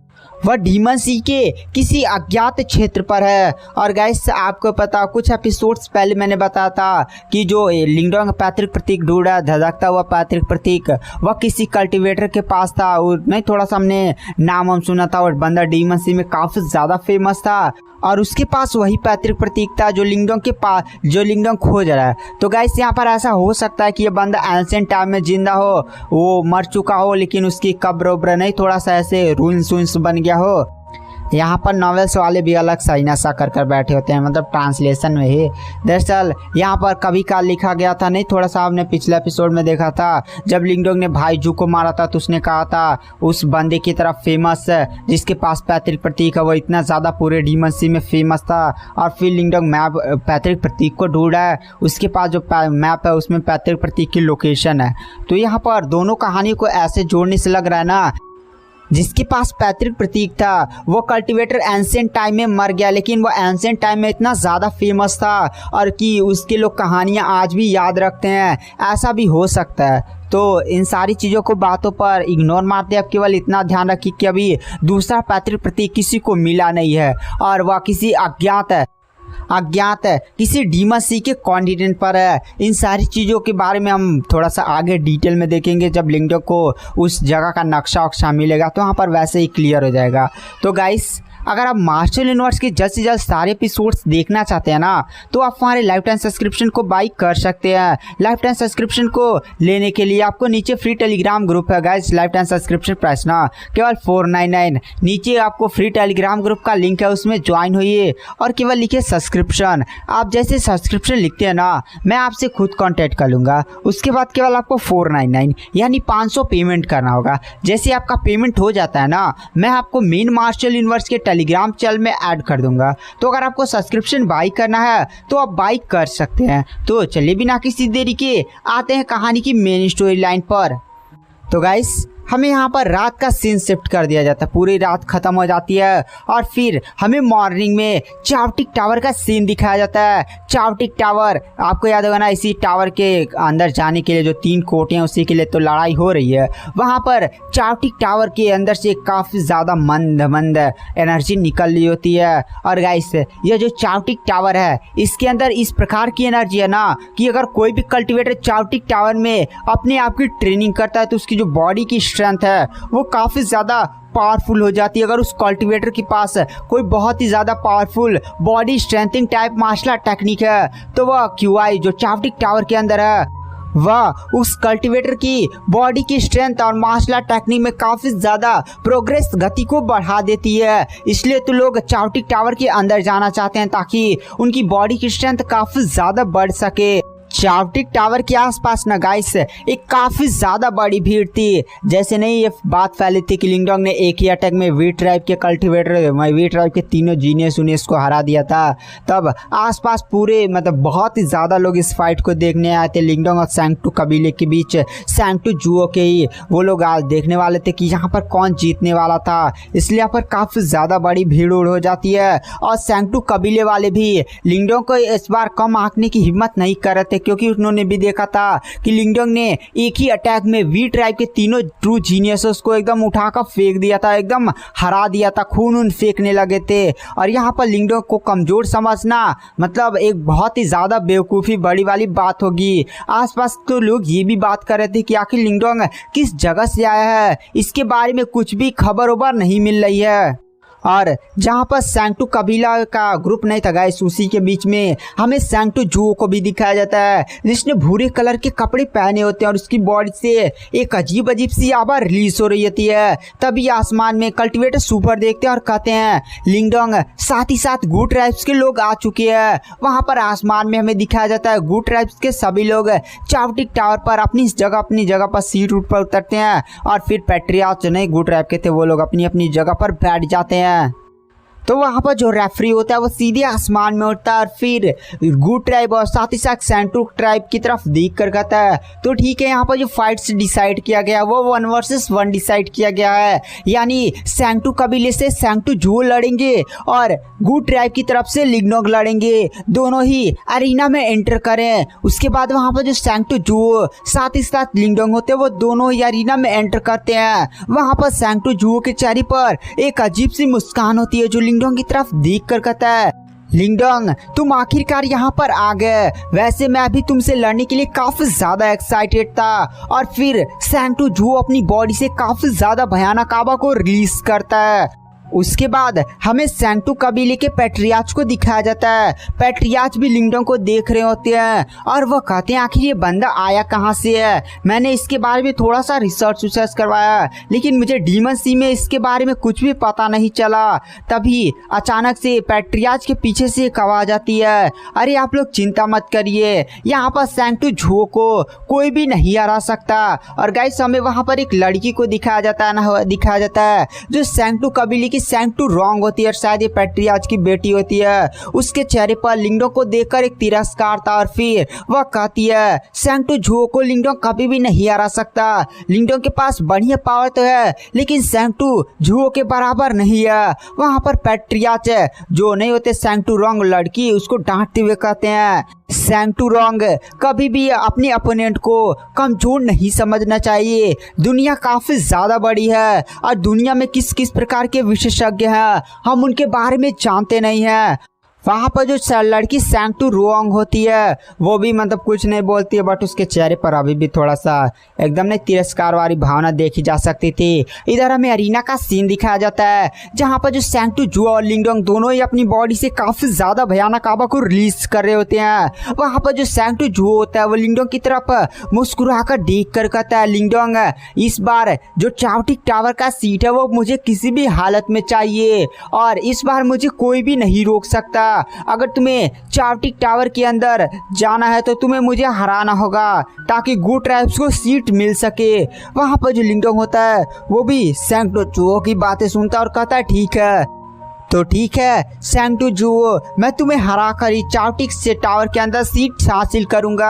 A: वह डीमन सी के किसी अज्ञात क्षेत्र पर है। और गाइस आपको पता कुछ एपिसोड्स पहले मैंने बताया था कि जो लिंगडोंग पैतृक प्रतीक ढूंढा धधकता हुआ पैतृक प्रतीक वह किसी कल्टीवेटर के पास था। और नहीं थोड़ा सा हमने नाम हम सुना था और बंदा डीमन सी में काफ़ी ज़्यादा फेमस था और उसके पास वही पैतृक प्रतीक था जो लिंगडोंग के पास जो लिंगडोंग खोज रहा है। तो गाइस यहाँ पर ऐसा हो सकता है कि ये बंदा एंशिएंट टाइम में जिंदा हो, वो मर चुका हो लेकिन उसकी कब्र उब्र नहीं थोड़ा सा ऐसे रूंस बन गया हो। यहाँ पर नॉवेल्स वाले भी अलग सही नशा कर बैठे होते हैं, मतलब ट्रांसलेशन में ही। दरअसल यहाँ पर कभी काल लिखा गया था, नहीं थोड़ा सा आपने पिछले एपिसोड में देखा था जब लिंगडोंग ने भाई जू को मारा था तो उसने कहा था उस बंदे की तरफ फेमस जिसके पास पैतृक प्रतीक है वो इतना ज़्यादा पूरे डीमन सी में फेमस था। और फिर लिंगडोंग मैप पैतृक प्रतीक को ढूंढा है, उसके पास जो मैप है उसमें पैतृक प्रतीक की लोकेशन है। तो यहाँ पर दोनों कहानी को ऐसे जोड़ने से लग रहा है ना जिसके पास पैतृक प्रतीक था वो कल्टीवेटर एंशिएंट टाइम में मर गया, लेकिन वो एंशिएंट टाइम में इतना ज़्यादा फेमस था और कि उसके लोग कहानियाँ आज भी याद रखते हैं, ऐसा भी हो सकता है। तो इन सारी चीज़ों को बातों पर इग्नोर मारते हैं। अब केवल इतना ध्यान रखिए कि अभी दूसरा पैतृक प्रतीक किसी को मिला नहीं है और वह किसी अज्ञात है किसी डीमन सी के कॉन्टिनेंट पर है। इन सारी चीज़ों के बारे में हम थोड़ा सा आगे डिटेल में देखेंगे जब लिंगडोंग को उस जगह का नक्शा मिलेगा तो वहाँ पर वैसे ही क्लियर हो जाएगा। तो गाइस अगर आप मार्शल यूनिवर्स के जल्द से जल्द सारे एपिसोड्स देखना चाहते हैं ना तो आप हमारे लाइफ टाइम सब्सक्रिप्शन को बाई कर सकते हैं। लाइफ टाइम सब्सक्रिप्शन को लेने के लिए आपको नीचे फ्री टेलीग्राम ग्रुप है guys, life time subscription price ना केवल 499। नीचे आपको फ्री टेलीग्राम ग्रुप का लिंक है, उसमें ज्वाइन होइए और केवल लिखिए सब्सक्रिप्शन। आप जैसे सब्सक्रिप्शन लिखते हैं ना मैं आपसे खुद कॉन्टैक्ट कर लूँगा। उसके बाद केवल आपको 499 यानी 500 पेमेंट करना होगा। जैसे आपका पेमेंट हो जाता है ना मैं आपको मेन मार्शल यूनिवर्स के टेलीग्राम चैनल में ऐड कर दूंगा। तो अगर आपको सब्सक्रिप्शन बाई करना है तो आप बाई कर सकते हैं। तो चलिए बिना किसी देरी के आते हैं कहानी की मेन स्टोरी लाइन पर। तो गाइस हमें यहाँ पर रात का सीन शिफ्ट कर दिया जाता है, पूरी रात खत्म हो जाती है और फिर हमें मॉर्निंग में चावटिक टावर का सीन दिखाया जाता है। चावटिक टावर आपको याद होगा ना, इसी टावर के अंदर जाने के लिए जो 3 कोटे हैं उसी के लिए तो लड़ाई हो रही है। वहाँ पर चावटिक टावर के अंदर से काफ़ी ज़्यादा मंद एनर्जी निकल रही होती है। और गाइस ये जो चावटिक टावर है इसके अंदर इस प्रकार की एनर्जी है ना कि अगर कोई भी कल्टीवेटर चावटिक टावर में अपने आप की ट्रेनिंग करता है तो उसकी जो बॉडी की स्ट्रेंथ है वो काफ़ी ज़्यादा पावरफुल हो जाती है। अगर उस कल्टीवेटर के पास कोई बहुत ही ज़्यादा powerful body strengthening type martial art technique है तो वह क्यूआई जो चावटिक टावर के अंदर है वह उस कल्टीवेटर की बॉडी की स्ट्रेंथ और मार्शल आर्ट टेक्निक में काफ़ी ज़्यादा प्रोग्रेस गति को बढ़ा देती है। इसलिए तो लोग चावटिक टावर के अंदर जाना चाहते हैं ताकि उनकी बॉडी की स्ट्रेंथ काफ़ी ज़्यादा बढ़ सके। चावटिक टावर के आसपास ना गाइस एक काफी ज्यादा बड़ी भीड़ थी। जैसे नहीं ये बात फैली थी कि लिंगडोंग ने एक ही अटैक में वी ट्राइब के कल्टिवेटर वी ट्राइब के तीनों जीनियस उनियस को हरा दिया था। तब आसपास पूरे मतलब बहुत ही ज्यादा लोग इस फाइट को देखने आए थे। लिंगडोंग और सैंगटू कबीले के बीच सैंगटू जुओ के ही वो लोग आज देखने वाले थे कि यहाँ पर कौन जीतने वाला था। इसलिए यहाँ पर काफी ज्यादा बड़ी भीड़ हो जाती है और सैंगटू कबीले वाले भी लिंगडोंग को इस बार कम आंकने की हिम्मत नहीं कर रहे थे, क्योंकि उन्होंने भी देखा था कि लिंगडोंग ने एक ही अटैक में वी ट्राइब के तीनों ट्रू जीनियस को एकदम उठाकर फेंक दिया था, एकदम हरा दिया था, खून फेंकने लगे थे। और यहाँ पर लिंगडोंग को कमजोर समझना मतलब एक बहुत ही ज्यादा बेवकूफ़ी बड़ी वाली बात होगी। आसपास तो लोग ये भी बात कर रहे थे कि आखिर लिंगडोंग किस जगह से आया है, इसके बारे में कुछ भी खबर उबर नहीं मिल रही है। और जहाँ पर सैंगटू कबीला का ग्रुप नहीं था गाइस, उसी के बीच में हमें सैंगटू जुओ को भी दिखाया जाता है, जिसने भूरे कलर के कपड़े पहने होते हैं और उसकी बॉडी से एक अजीब अजीब सी आवाज रिलीज हो रही होती है। तभी आसमान में कल्टिवेटर सुपर देखते हैं और कहते हैं लिंगडोंग साथ ही साथ गू ट्राइब्स के लोग आ चुके हैं। वहाँ पर आसमान में हमें दिखाया जाता है गू ट्राइब्स के सभी लोग चावटिक टावर पर अपनी जगह पर सी रूट पर उतरते हैं और फिर पैट्रियार्च नहीं गू ट्राइब के थे वो लोग अपनी अपनी जगह पर बैठ जाते हैं। तो वहाँ पर जो रेफरी होता है वो सीधे आसमान में उठता है और फिर गू ट्राइब और साथ ही साथ सैंगटू ट्राइब की तरफ देख कर कहता है तो ठीक है, यहाँ पर जो फाइट्स डिसाइड किया गया वो 1 वर्सेस 1 डिसाइड किया गया है, यानी सैंगटू कबीले से सैंगटू जुओ लड़ेंगे और गू ट्राइब की तरफ से लिंगडोंग लड़ेंगे। दोनों ही अरीना में एंटर करें। उसके बाद वहाँ पर जो सैंगटू जुओ साथ ही साथ लिंगडोंग होते हैं वो दोनों ही अरीना में एंटर करते हैं। वहाँ पर सैंगटू जुओ के चेहरे पर एक अजीब सी मुस्कान होती है जो लिंगडोंग की तरफ देख कर कहता है लिंगडोंग तुम आखिरकार यहाँ पर आ गए। वैसे मैं अभी तुमसे लड़ने के लिए काफी ज्यादा एक्साइटेड था। और फिर सैंगटू जुओ अपनी बॉडी से काफी ज्यादा भयानक आवा को रिलीज करता है। उसके बाद हमें सैंगटू कबीले के पैट्रियार्च को दिखाया जाता है। पैट्रियार्च भी लिंगडोंग को देख रहे होते हैं और वो कहते हैं आखिर ये बंदा आया कहाँ से है। मैंने इसके बारे में थोड़ा सा रिसर्च करवाया लेकिन मुझे डीमन सी में इसके बारे में कुछ भी पता नहीं चला। तभी अचानक से पैट्रियार्च के पीछे से एक आवाज आती है, अरे आप लोग चिंता मत करिए, यहाँ पर सैंगटू जुओ को कोई भी नहीं हरा सकता। और गाइस हमें वहाँ पर एक लड़की को दिखाया जाता है जो सैंगटू कबीले सैंगटू रोंग होती है और शायद ये पैट्रियार्च की बेटी होती है। उसके चेहरे पर लिंगडोंग को देखकर एक तिरस्कार था और फिर वह कहती है सैंगटू जुओ को लिंगडोंग कभी भी नहीं हरा सकता। लिंगडोंग के पास बढ़िया पावर तो है लेकिन सैंगटू जुओ के बराबर नहीं है। वहां पर पैट्रियार्च जो नहीं होते सैंगटू रोंग लड़की उसको डांटते हुए कहते हैं सैंगटू रोंग कभी भी अपने अपोनेंट को कमजोर नहीं समझना चाहिए। दुनिया काफी ज्यादा बड़ी है और दुनिया में किस किस प्रकार के विशेषज्ञ हैं हम उनके बारे में जानते नहीं हैं। वहाँ पर जो लड़की सैंगटू रोंग होती है वो भी मतलब कुछ नहीं बोलती है, बट उसके चेहरे पर अभी भी थोड़ा सा एकदम ने तिरस्कार वाली भावना देखी जा सकती थी। इधर हमें अरीना का सीन दिखाया जाता है जहाँ पर जो सैंगटू जुओ और लिंगडोंग दोनों ही अपनी बॉडी से काफी ज्यादा भयानक आवा को रिलीज कर रहे होते हैं। वहाँ पर जो सैंगटू जुओ होता है वो लिंगडोंग की तरफ मुस्कुराकर देख कर कहता है लिंगडोंग इस बार जो चावटिक टावर का सीट है वो मुझे किसी भी हालत में चाहिए और इस बार मुझे कोई भी नहीं रोक सकता। अगर तुम्हें चावटिक टावर के अंदर जाना है तो तुम्हें मुझे हराना होगा ताकि गू ट्राइब्स को सीट मिल सके। वहां पर जो लिंगडोंग होता है वो भी सैंगटू जुओ की बातें सुनता और कहता है ठीक है तो ठीक है सैंगटू जुओ मैं तुम्हें हरा कर ही चावटिक से टावर के अंदर सीट हासिल करूंगा।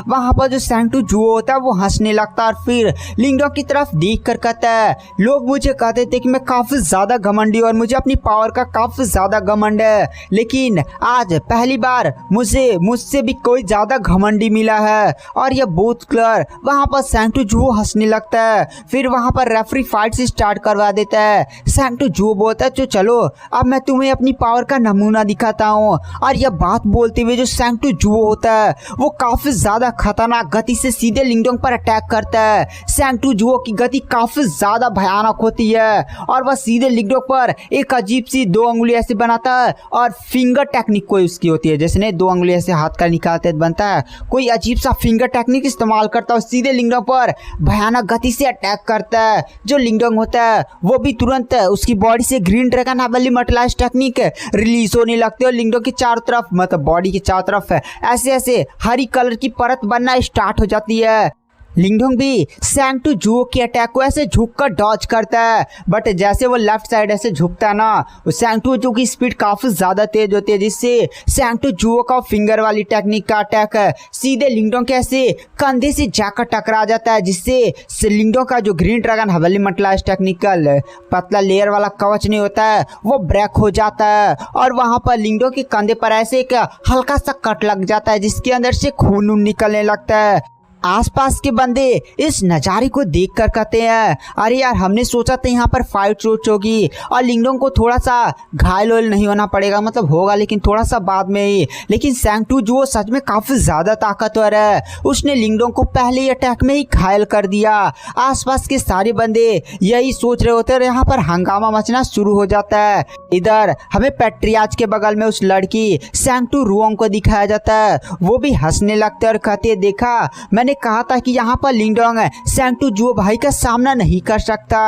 A: वहां पर जो सैंगटू जुओ होता है वो हंसने लगता है और फिर लिंगडोंग की तरफ देख कर कहता है लोग मुझे कहते थे कि मैं काफी ज्यादा घमंडी और मुझे अपनी पावर का काफी ज्यादा घमंड है, लेकिन आज पहली बार मुझसे भी कोई ज्यादा घमंडी मिला है और यह बहुत क्लियर। वहां पर सैंगटू जुओ हंसने लगता है। फिर वहां पर रेफरी फाइट से स्टार्ट करवा देता है। सैंगटू जुओ बोलता है तो चलो अब मैं तुम्हें अपनी पावर का नमूना दिखाता हूँ। और यह बात बोलते हुए जो सैंगटू जुओ होता है वो काफी ज्यादा खतरनाक गति से सीधे लिंगडोंग पर अटैक करता है। सैंगटू जुओ की गति काफी ज्यादा भयानक होती है और वह सीधे लिंगडोंग पर एक अजीब सी 2 अंगुली ऐसे बनाता है और फिंगर टेक्निक कोई उसकी होती है, जैसे नहीं 2 अंगुली ऐसे हाथ का निकालते बनता है, कोई अजीब सा फिंगर टेक्निक इस्तेमाल करता है और सीधे लिंगडोंग पर भयानक गति से अटैक करता है। जो लिंगडोंग होता है वो भी तुरंत उसकी बॉडी से ग्रीन ड्रैगन हवेली मट मेंटलाइज टेक्निक रिलीज होने लगते हैं और लिंगडोंग के चारों तरफ मतलब बॉडी के चारों तरफ ऐसे ऐसे हरी कलर की परत बनना स्टार्ट हो जाती है। लिंगडोंग भी सैंग टू जुओ के अटैक को ऐसे झुक कर डॉज करता है, बट जैसे वो लेफ्ट साइड ऐसे झुकता है ना, सैंग टू जुओ की स्पीड काफी ज्यादा तेज होती है, जिससे सैंग टू जुओ का फिंगर वाली टेक्निक का अटैक सीधे लिंगडोंग के ऐसे कंधे से जाकर टकरा जाता है, जिससे लिंगडोंग का जो ग्रीन ड्रैगन हवेली मेंटलाइज टेक्निकल पतला लेयर वाला कवच नहीं होता है वो ब्रेक हो जाता है और वहां पर लिंगडोंग के कंधे पर ऐसे एक हल्का सा कट लग जाता है, जिसके अंदर से खून निकलने लगता है। आसपास के बंदे इस नज़ारे को देखकर कहते हैं, अरे यार हमने सोचा था यहाँ पर फाइट शूट होगी और लिंगडोंग को थोड़ा सा घायल नहीं होना पड़ेगा, मतलब होगा लेकिन थोड़ा सा बाद में ही। लेकिन सैंग टू जुओ सच में काफ़ी ज़्यादा ताकतवर है, उसने लिंगडोंग को पहले ही अटैक में ही घायल कर दिया। आसपास के सारे बंदे यही सोच रहे होते हैं और यहाँ पर हंगामा मचना शुरू हो जाता है। इधर हमें पेट्रियाज के बगल में उस लड़की सैंग टू रुओंग को दिखाया जाता है, वो भी हंसने लगते और कहते हैं, देखा मैंने कहा था कि यहाँ पर लिंगडोंग सैंग टू जुओ भाई का सामना नहीं कर सकता।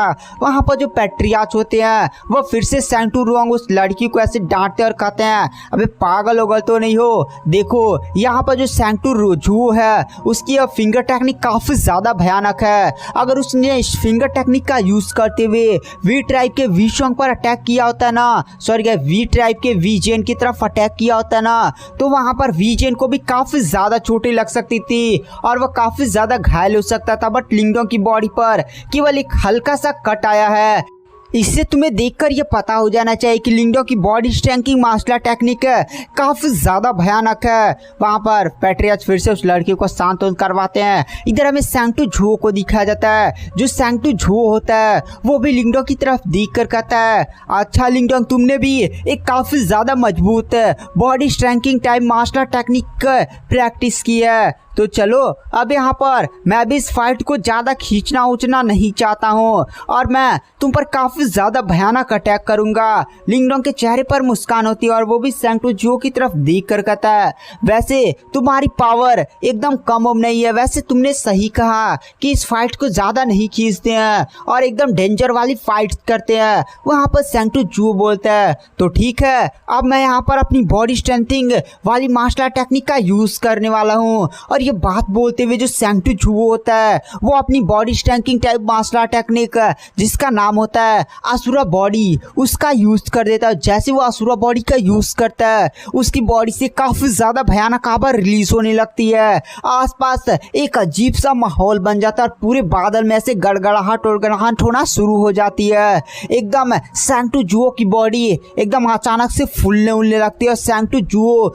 A: वहाँ पर जो पेट्रियाच होते हैं वो फिर से सैंग टू रुओंग उस लड़की को ऐसे डांटते और कहते हैं, अबे पागल होगल तो नहीं हो, देखो यहाँ पर जो सैंग टू जुओ है उसकी फिंगर टेक्निक काफी ज्यादा भयानक है। अगर उसने इस फिंगर टेक्निक का यूज करते हुए वी ट्राइब के वी शोंग पर अटैक किया होता है ना, सॉरी वी ट्राइब के वी जेन की तरफ अटैक किया होता है ना, तो वहाँ पर वी जेन को भी काफी ज्यादा चोटें लग सकती थी और वह काफी ज्यादा घायल हो सकता था। बट लिंगडोंग की बॉडी पर केवल एक हल्का सा कट आया है। इससे तुम्हें देखकर ये पता हो जाना चाहिए कि लिंगडोंग की बॉडी स्ट्रेंकिंग मार्शल टेक्निक काफी ज्यादा भयानक है। वहां पर पेट्रियाच फिर से उस लड़की को शांत करवाते हैं। इधर हमें सैंग टू जुओ को दिखाया जाता है। जो सैंग टू जुओ होता है वो भी लिंगडोंग की तरफ देख कर कहता है, अच्छा लिंगडोंग तुमने भी एक काफी ज्यादा मजबूत body strengthening type martial technique practice की है, तो चलो अब यहाँ पर मैं भी इस फाइट को ज़्यादा खींचना उचना नहीं चाहता हूँ और मैं तुम पर काफ़ी ज़्यादा भयानक अटैक करूँगा। लिंगडोंग के चेहरे पर मुस्कान होती है और वो भी सैंग टू जुओ की तरफ देख कर कहता है, वैसे तुम्हारी पावर एकदम कम नहीं है, वैसे तुमने सही कहा कि इस फाइट को ज़्यादा नहीं खींचते हैं और एकदम डेंजर वाली फाइट करते हैं। वहाँ पर सैंग टू जुओ बोलता है, तो ठीक है अब मैं यहाँ पर अपनी बॉडी स्ट्रेंथिंग वाली मार्शल टेक्निक का यूज़ करने वाला हूँ। और ये बात बोलते हुए जो सैंग टू जुओ होता है वो अपनी body strengthening type martial technique जिसका नाम होता है असुरा बॉडी उसका यूज कर देता है। जैसे वो असुरा बॉडी का यूज करता है उसकी बॉडी से काफी ज्यादा भयानक आवाज रिलीज होने लगती है। आसपास एक अजीब सा माहौल बन जाता है और पूरे बादल में ऐसे गड़गड़ाहट और गड़गड़ाहट होना शुरू हो जाती है। एकदम सैंग टू जुओ की बॉडी एकदम अचानक से फूलने उलने लगती है और सैंग टू जुओ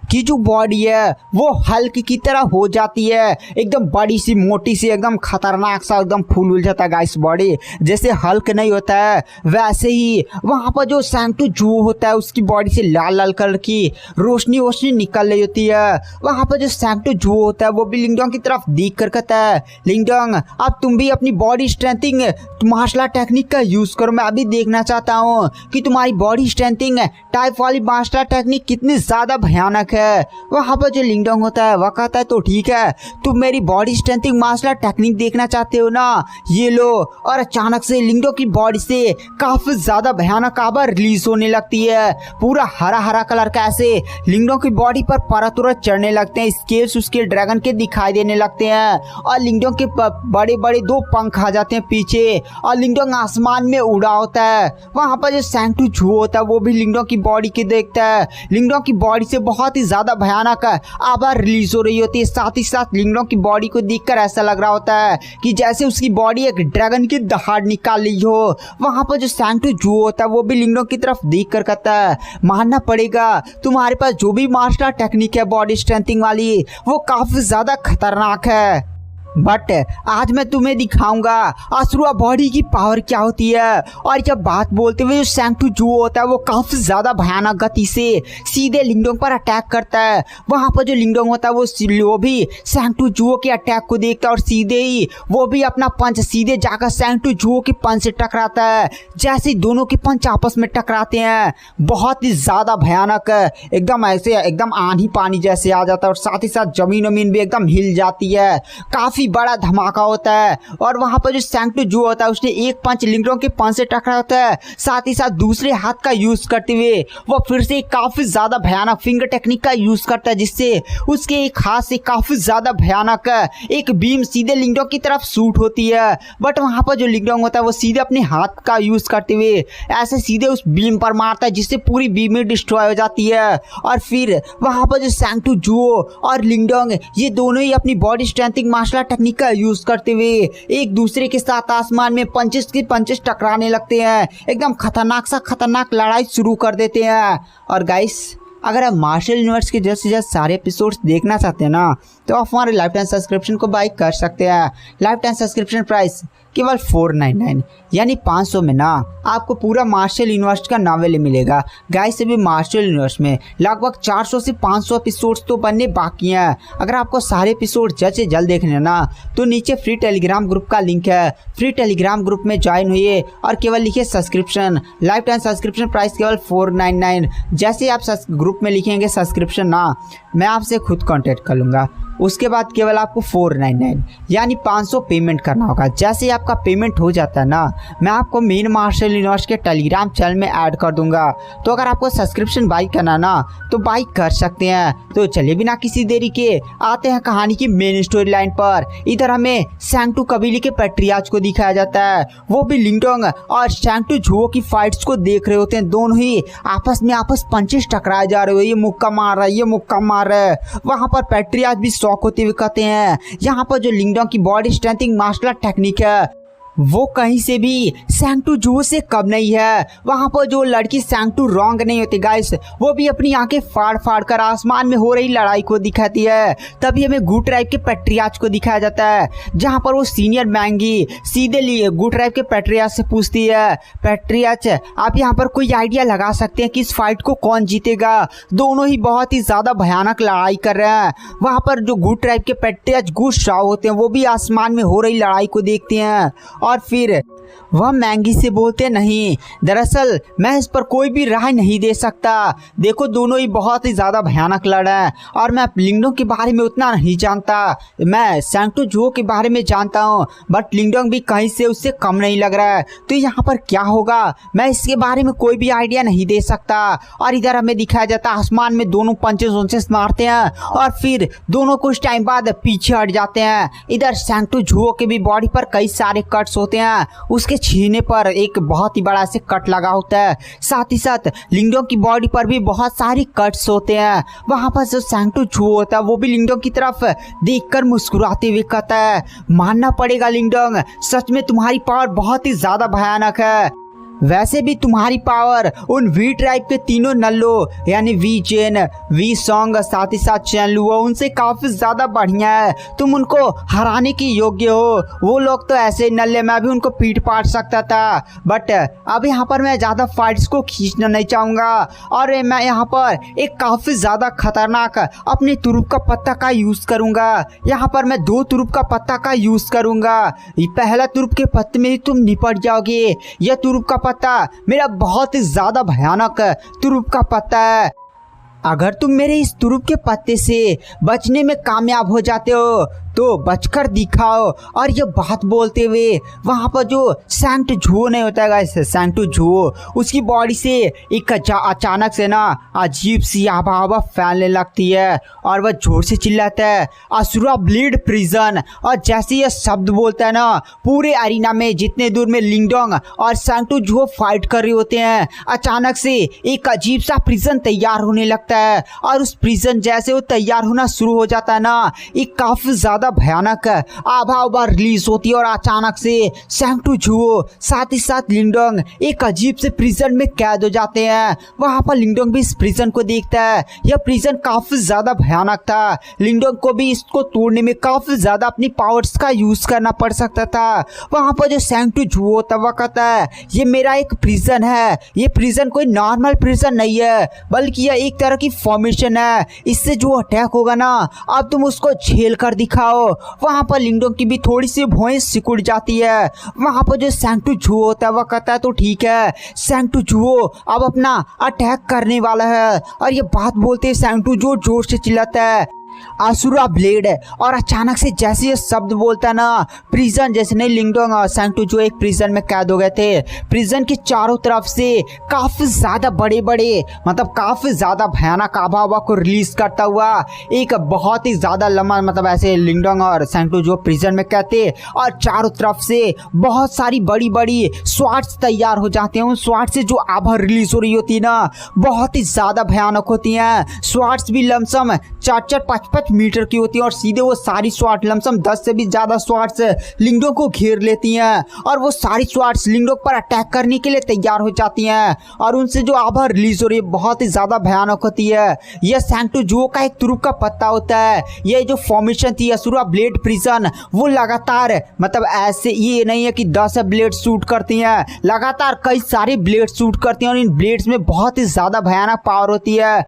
A: की जो बॉडी है वो हल्क की तरह हो जाती है, एकदम बड़ी सी मोटी सी एकदम खतरनाक सा एकदम फूल उल जाता है गाइस बॉडी। जैसे हल्क नहीं होता है वैसे ही वहाँ पर जो सैंग टू जुओ होता है उसकी बॉडी से लाल लाल कलर की रोशनी निकल रही होती है। वहाँ पर जो सैंग टू जुओ होता है वो भी लिंगडोंग की तरफ देख कर कहता है, लिंगडोंग अब तुम भी अपनी बॉडी स्ट्रेंथिंग मार्शल टेक्निक का यूज करो, मैं अभी देखना चाहता हूँ कि तुम्हारी बॉडी स्ट्रेंथिंग टाइप वाली मार्शल टेक्निक कितनी ज्यादा भयानक है। वहाँ पर जो लिंगडोंग होता है वह कहता है, तो ठीक है तुम मेरी बॉडी स्ट्रेंथिंग मार्शल टेक्निक देखना चाहते हो ना, ये लो। और अचानक से लिंगडोंग की बॉडी से काफी ज्यादा भयानक आवाज रिलीज होने लगती है। पूरा हरा हरा कलर का ऐसे लिंगडोंग की बॉडी पर परत उरत चढ़ने लगते हैं, स्केल्स उसके ड्रैगन के दिखाई देने लगते हैं और लिंगडोंग के बड़े बड़े दो पंख आ जाते हैं पीछे और लिंगडोंग आसमान में उड़ा होता है। वहाँ पर जो सैंग टू जुओ होता है वो भी लिंगडोंग की बॉडी के देखता है। लिंगडोंग की बॉडी से बहुत ही ज्यादा भयानक आवाज रिलीज हो रही होती है। साथ ही साथ लिंगडोंग की बॉडी को देखकर ऐसा लग रहा होता है कि जैसे उसकी बॉडी एक ड्रैगन की दहाड़ निकाल ली हो। वहां पर जो सैंग टू जुओ होता है वो भी लिंगडोंग की तरफ देख कर कहता है, मानना पड़ेगा तुम्हारे पास जो भी मार्शल टेक्निक है बॉडी स्ट्रेंथिंग वाली वो काफी ज्यादा खतरनाक है, बट आज मैं तुम्हें दिखाऊंगा असुरा बॉडी की पावर क्या होती है। और जब बात बोलते हुए जो सैंग टू जुओ होता है वो काफी ज्यादा भयानक गति से सीधे लिंगडोंग पर अटैक करता है। वहां पर जो लिंगडोंग होता है वो भी सैंग टू जुओ के अटैक को देखता है और सीधे ही वो भी अपना पंच सीधे जाकर सैंग टू जुओ के पंच से टकराता है। जैसे ही दोनों के पंच आपस में टकराते हैं बहुत ही ज्यादा भयानक एकदम ऐसे एकदम आंधी पानी जैसे आ जाता है और साथ ही साथ जमीन वमीन भी एकदम हिल जाती है। काफी काफी बड़ा धमाका होता है और वहां पर जो सैंक्टो जुओ होता है उसने एक पंच लिंगडोंग के पंच से टकरा होता है। साथ ही साथ दूसरे हाथ का यूज करते हुए वो फिर से काफी ज्यादा भयानक फिंगर टेक्निक का यूज करता है, जिससे उसके एक हाथ से काफी ज्यादा भयानक एक बीम सीधे लिंगडोंग की तरफ शूट होती है। बट वहां पर जो लिंगडोंग होता है वो सीधे अपने हाथ का यूज करते हुए ऐसे सीधे उस बीम पर मारता है, जिससे पूरी बीम में डिस्ट्रॉय हो जाती है। और फिर वहां पर जो सैंक्टो जुओ और लिंगडोंग ये दोनों ही अपनी body strengthening martial art technique का यूज करते हुए एक दूसरे के साथ आसमान में पंचेस की पंचेस टकराने लगते हैं। एकदम खतरनाक लड़ाई शुरू कर देते हैं। और गाइस, अगर आप मार्शल यूनिवर्स के जल्द से जल्द सारे एपिसोड्स देखना चाहते हैं ना, तो आप हमारे लाइफ टाइम सब्सक्रिप्शन को बाय कर सकते हैं। लाइफ टाइम सब्सक्रिप्शन प्राइस केवल 499 यानी 500 में ना आपको पूरा मार्शल यूनिवर्स का नॉवेल मिलेगा। गाइस, अभी मार्शल यूनिवर्स में लगभग 400 से 500 एपिसोड्स तो बनने बाकी हैं। अगर आपको सारे एपिसोड जल्द से जल्द देखने ना, तो नीचे फ्री टेलीग्राम ग्रुप का लिंक है। फ्री टेलीग्राम ग्रुप में ज्वाइन हुई और केवल लिखिए subscription. Life time subscription price केवल 499। जैसे आप ग्रुप में लिखेंगे सब्सक्रिप्शन ना, मैं आपसे खुद कांटेक्ट कर लूँगा। उसके बाद केवल आपको 499 यानी 500 पेमेंट करना होगा। जैसे ही आपका पेमेंट हो जाता है ना, मैं आपको मेन मार्शल यूनिवर्स के टेलीग्राम चैनल में ऐड कर दूंगा। तो अगर आपको सब्सक्रिप्शन बाई करना ना, तो बाई कर सकते हैं। तो चलिए बिना किसी देरी के आते हैं कहानी की मेन स्टोरी लाइन पर। इधर हमें सैंक्टो कबीले के पैट्रियार्च को दिखाया जाता है। वो भी लिंगडोंग और सैंक्टो जुओ की फाइट्स को देख रहे होते हैं। दोनों ही आपस में पंचेस टकराए जा रहे हो, ये मुक्का मार रहा है, ये मुक्का मार रहा है। वहां पर पैट्रियार्च भी शॉक होते हुए कहते हैं यहाँ पर जो लिंगडोंग की body strengthening martial art technique है वो कहीं से भी सैंक्टो जुओ से कम नहीं है। वहां पर जो लड़की सैंक्टो रॉन्ग नहीं होती गाइस, वो भी अपनी आंखें फाड़ कर आसमान में हो रही लड़ाई को दिखाती है। तभी हमें गू ट्राइब के पैट्रियार्च को दिखाया जाता है, जहां पर वो सीनियर मैंगी सीधे गू ट्राइब के पैट्रियार्च से पूछती है, पैट्रियार्च आप यहाँ पर कोई आइडिया लगा सकते हैं कि इस फाइट को कौन जीतेगा? दोनों ही बहुत ही ज्यादा भयानक लड़ाई कर रहे हैं। वहां पर जो गू ट्राइब के पैट्रियार्च गूस शाओ होते हैं, वो भी आसमान में हो रही लड़ाई को देखते हैं और फिर वह मैंगी से बोलते नहीं, दरअसल मैं इस पर कोई भी राय नहीं दे सकता। देखो दोनों ही बहुत ही ज़्यादा भयानक लड़ रहे हैं और मैं लिंगडोंग के बारे में उतना नहीं जानता। मैं सैंक्टो जुओ के बारे में जानता हूँ, बट लिंगडोंग भी कहीं से उससे कम नहीं लग रहा है। तो यहाँ पर क्या होगा, मैं इसके बारे में कोई भी आइडिया नहीं दे सकता। और इधर हमें दिखाया जाता है आसमान में दोनों पंचेस मारते हैं और फिर दोनों कुछ टाइम बाद पीछे हट जाते हैं। इधर सैंक्टो जुओ के भी बॉडी पर कई सारे कट्स होते हैं, उसके छीने पर एक बहुत ही बड़ा से कट लगा होता है। साथ ही साथ लिंगडोंग की बॉडी पर भी बहुत सारी कट्स होते हैं। वहां पर जो सैंक्टो जुओ होता है वो भी लिंगडोंग की तरफ देखकर मुस्कुराते हुए कहता है, मानना पड़ेगा लिंगडोंग, सच में तुम्हारी पावर बहुत ही ज्यादा भयानक है। वैसे भी तुम्हारी पावर उन वी ट्राइब के तीनों नल्लो यानी वी चेन, वी सॉन्ग, साथ ही साथ चैनलुओ उनसे काफी ज्यादा बढ़िया है। तुम उनको हराने की योग्य हो। वो लोग तो ऐसे नल्ले, मैं भी उनको पीट पाट सकता था, बट अब यहाँ पर मैं ज्यादा फाइट्स को खींचना नहीं चाहूंगा और मैं यहाँ पर एक काफी ज्यादा खतरनाक अपने तुरुप का पत्ता का यूज करूंगा। यहाँ पर मैं 2 तुरुप का पत्ता का यूज करूंगा। पहला तुरुप के पत्ते में तुम निपट जाओगे। यह तुरुप का पत्ता मेरा बहुत ही ज्यादा भयानक तुरुप का पत्ता है। अगर तुम मेरे इस तुरुप के पत्ते से बचने में कामयाब हो जाते हो तो बचकर दिखाओ। और ये बात बोलते हुए वहाँ पर जो सैंक्टो जुओ नहीं होता है गाइस, सैंक्टो जुओ उसकी बॉडी से एक अचानक से ना अजीब सी आवा फैलने लगती है और वह जोर से चिल्लाता है, असुरा ब्लीड प्रिजन। और जैसे ये शब्द बोलता है ना, पूरे अरीना में जितने दूर में लिंगडोंग और सैंक्टो जुओ फाइट कर रहे होते हैं, अचानक से एक अजीब सा प्रिजन तैयार होने लगता है। और उस प्रिजन जैसे वो तैयार होना शुरू हो जाता है ना, एक काफी ज्यादा भयानक आभा रिलीज होती है और अचानक से सैंक्टो जुओ साथ ही साथ लिंगडोंग एक अजीब से प्रिजन में कैद हो जाते हैं। वहां पर लिंगडोंग भी इस प्रिजन को देखता है। यह प्रिजन काफी ज्यादा भयानक था। लिंगडोंग को भी इसको तोड़ने में काफी ज्यादा अपनी पावर्स का यूज करना पड़ सकता था। वहां पर जो सैंक्टो जुओ होता है वह कहता है, ये मेरा एक प्रिजन है। ये प्रिजन कोई नॉर्मल प्रिजन नहीं है, बल्कि यह एक तरह की फॉर्मेशन है। इससे जो अटैक होगा ना, अब तुम उसको झेल कर दिखाओ। वहां पर लिंगडोंग की भी थोड़ी सी भौहें सिकुड़ जाती है। वहां पर जो सैंक्टो जुओ होता है वह कहता है, तो ठीक है, सैंक्टो जुओ अब अपना अटैक करने वाला है। और ये बात बोलते सैंक्टो जुओ जोर से चिल्लाता है, असुरा ब्लेड। और अचानक से जैसे ये शब्द बोलता है ना, प्रिजन जैसे नहीं लिंगडोंग और सैंक्टू जो एक प्रिजन में कैद हो गए थे, प्रिजन के चारों तरफ से काफी ज्यादा बड़े बड़े मतलब काफी ज्यादा भयानक आबा को रिलीज करता हुआ एक बहुत ही ज्यादा लंबा मतलब ऐसे लिंगडोंग और सैंक्टू जो प्रिजन में कहते और चारों तरफ से बहुत सारी बड़ी बड़ी स्वाट्स तैयार हो जाते हैं। उन स्वाट से जो आभा रिलीज हो रही होती है ना, बहुत ही ज्यादा भयानक होती हैं। स्वाट्स भी लमसम 4-5 मीटर की होती है और सीधे वो सारी स्वाट लमसम 10 से भी ज्यादा स्वाट्स लिंगडोंग को घेर लेती हैं और वो सारी स्वाट्स लिंगडोंग पर अटैक करने के लिए तैयार हो जाती हैं और उनसे जो आभा रिलीज हो रही है बहुत ही ज्यादा भयानक होती है। यह सैंक्टू जुओ का एक तुरुप का पत्ता होता है। ये जो फॉर्मेशन थी असुरा ब्लेड प्रिजन, वो लगातार मतलब ऐसे ये नहीं है कि 10 ब्लेड शूट करती हैं, लगातार कई सारे ब्लेड शूट करती हैं और इन ब्लेड्स में बहुत ही ज्यादा भयानक पावर होती है।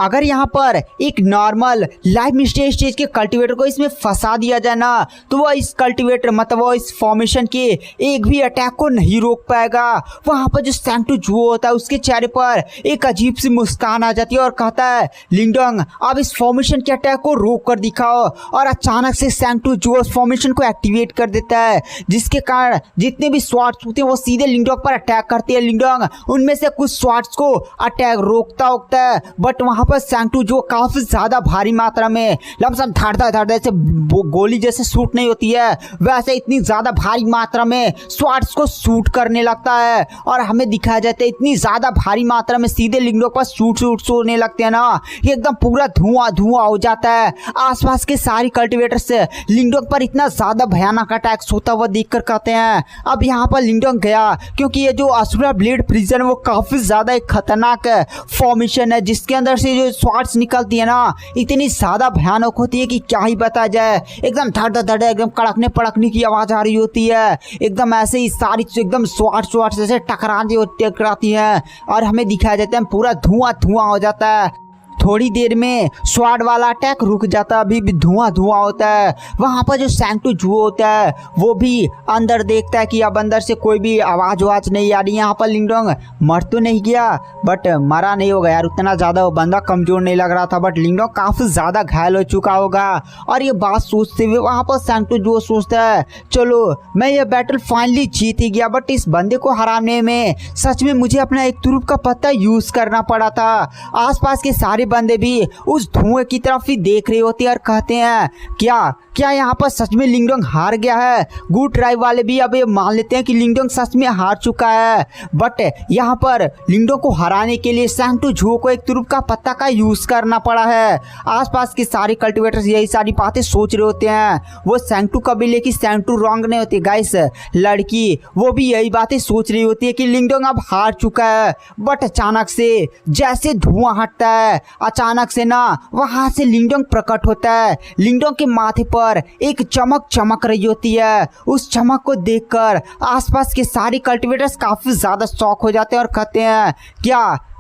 A: अगर यहाँ पर एक नॉर्मल लाइव मिस्टेक स्टेज के कल्टीवेटर को इसमें फंसा दिया जाए ना, तो वो इस कल्टीवेटर मतलब वो इस फॉर्मेशन के एक भी अटैक को नहीं रोक पाएगा। वहाँ पर जो सैंक्टू जुओ होता है उसके चेहरे पर एक अजीब सी मुस्कान आ जाती है और कहता है, लिंगडोंग अब इस फॉर्मेशन के अटैक को रोक कर दिखाओ। और अचानक से सैंक्टू जुओ उस फॉर्मेशन को एक्टिवेट कर देता है, जिसके कारण जितने भी स्वाट्स होते हैं वो सीधे लिंगडोंग पर अटैक करते हैं। लिंगडोंग उनमें से कुछ स्वाट्स को अटैक रोकता है, बट वहाँ पर सैंक्टू जो काफी ज्यादा भारी मात्रा में लमसम धड़ से गोली जैसे शूट नहीं होती है, वैसे इतनी ज्यादा भारी मात्रा में स्वाट्स को शूट करने लगता है और हमें दिखाया जाता है इतनी ज्यादा भारी मात्रा में सीधे लिंगडोंग पर शूट होने लगते हैं ना, एकदम पूरा धुआं हो जाता है। आसपास के सारी कल्टीवेटर्स लिंगडोंग पर इतना ज्यादा भयानक अटैक होता हुआ देखकर कहते हैं अब यहाँ पर लिंगडोंग गया, क्योंकि ये जो असुरा ब्लेड प्रिजन वो काफी ज्यादा एक खतरनाक फॉर्मेशन है, जिसके अंदर से जो स्वाट्स निकलती है ना इतनी ज्यादा भयानक होती है कि क्या ही बता जाए। एकदम धड़ एकदम कड़कने पड़कने की आवाज आ रही होती है, एकदम ऐसे ही सारी एकदम स्वाट्स जैसे टकराती है और हमें दिखाया जाता है पूरा धुआं हो जाता है। थोड़ी देर में स्वाड वाला अटैक रुक जाता है, अभी भी धुआं होता है। वहाँ पर जो सैंक्टू जुओ होता है वो भी अंदर देखता है कि अब अंदर से कोई भी आवाज नहीं आ रही। यहाँ पर लिंगडोंग मर तो नहीं गया, बट मरा नहीं होगा यार, उतना ज़्यादा वो बंदा कमजोर नहीं लग रहा था, बट लिंगडोंग काफ़ी ज़्यादा घायल हो चुका होगा। और ये बात सोचते हुए वहाँ पर सैंक्टू जुओ सोचता है चलो मैं ये बैटल फाइनली जीत ही गया, बट इस बंदे को हराने में सच में मुझे अपना एक तुरुप का पत्ता यूज़ करना पड़ा था। आसपास के सारे बंदे भी उस धुएं की तरफ ही देख रहे होते हैं और कहते हैं क्या यहाँ पर सच में लिंगडोंग हार गया है। गुड ट्राइब वाले भी अब ये मान लेते हैं कि लिंगडोंग सच में हार चुका है, बट यहाँ पर लिंगडोंग को हराने के लिए सैंक्टू जुओ को एक तुरुप का पत्ता का यूज करना पड़ा है। आसपास के सारे कल्टीवेटर्स यही सारी बातें सोच रहे होते हैं। वो सैंक्टू कबीले की सैंक्टू रॉन्ग नहीं होती गाइस, लड़की वो भी यही बातें सोच रही होती है कि लिंगडोंग अब हार चुका है। बट अचानक से जैसे धुआं हटता है, अचानक से ना वहां से लिंगडोंग प्रकट होता है। लिंगडोंग के माथे पर एक चमक रही होती है। उस चमक को देखकर आसपास के सारे कल्टीवेटर्स काफी ज्यादा शॉक हो जाते हैं और कहते हैं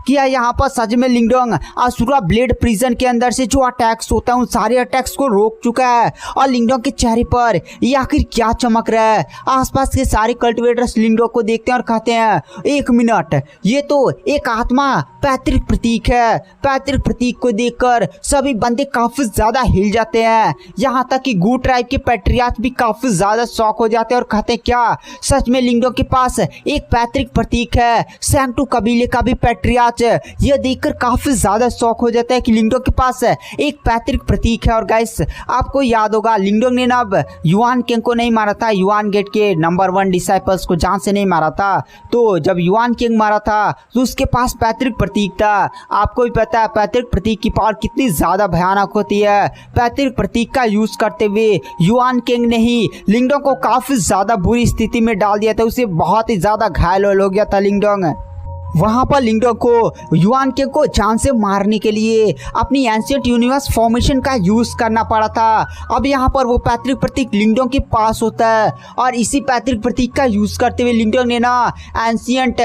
A: क्या यहाँ पर सच में लिंगडोंग असुरा ब्लेड प्रिजन के अंदर से जो अटैक्स होता है उन सारे अटैक्स को रोक चुका है। और लिंगडोंग के चेहरे पर ये आखिर क्या चमक रहा है। आसपास के सारे कल्टीवेटर्स लिंगडोंग को देखते हैं और कहते हैं एक मिनट, ये तो एक आत्मा पैतृक प्रतीक है। पैतृक प्रतीक को देखकर सभी बंदे काफी ज्यादा हिल जाते हैं, यहाँ तक कि गू ट्राइब के पैट्रियार्च भी काफी ज्यादा शॉक हो जाते हैं और कहते हैं क्या सच में लिंगडोंग के पास एक पैतृक प्रतीक है। सैंक्टू कबीले का भी पैट्रियार्च यह देखकर काफी ज्यादा शौक हो जाता है कि लिंगडोंग के पास एक पैतृक प्रतीक है। और गाइस आपको याद होगा लिंगडोंग ने ना अब युआन किंग को नहीं मारा था, युआन गेट के नंबर 1 डिसाइपल्स को जान से नहीं मारा था। तो जब युआन किंग मारा था तो उसके पास पैतृक प्रतीक था। आपको भी पता है पैतृक प्रतीक की पावर कितनी ज्यादा भयानक होती है। पैतृक प्रतीक का यूज करते हुए युआन किंग ने ही लिंगडोंग को काफी ज्यादा बुरी स्थिति में डाल दिया था, उसे बहुत ही ज्यादा घायल हो गया था लिंगडोंग। वहाँ पर लिंगडोंग को युआन किंग को जान से मारने के लिए अपनी एंशिएंट यूनिवर्स फॉर्मेशन का यूज करना पड़ा था। अब यहाँ पर वो पैतृक प्रतीक लिंगडोंग के पास होता है और इसी पैतृक प्रतीक का यूज करते हुए लिंगडोंग ने ना एंशिएंट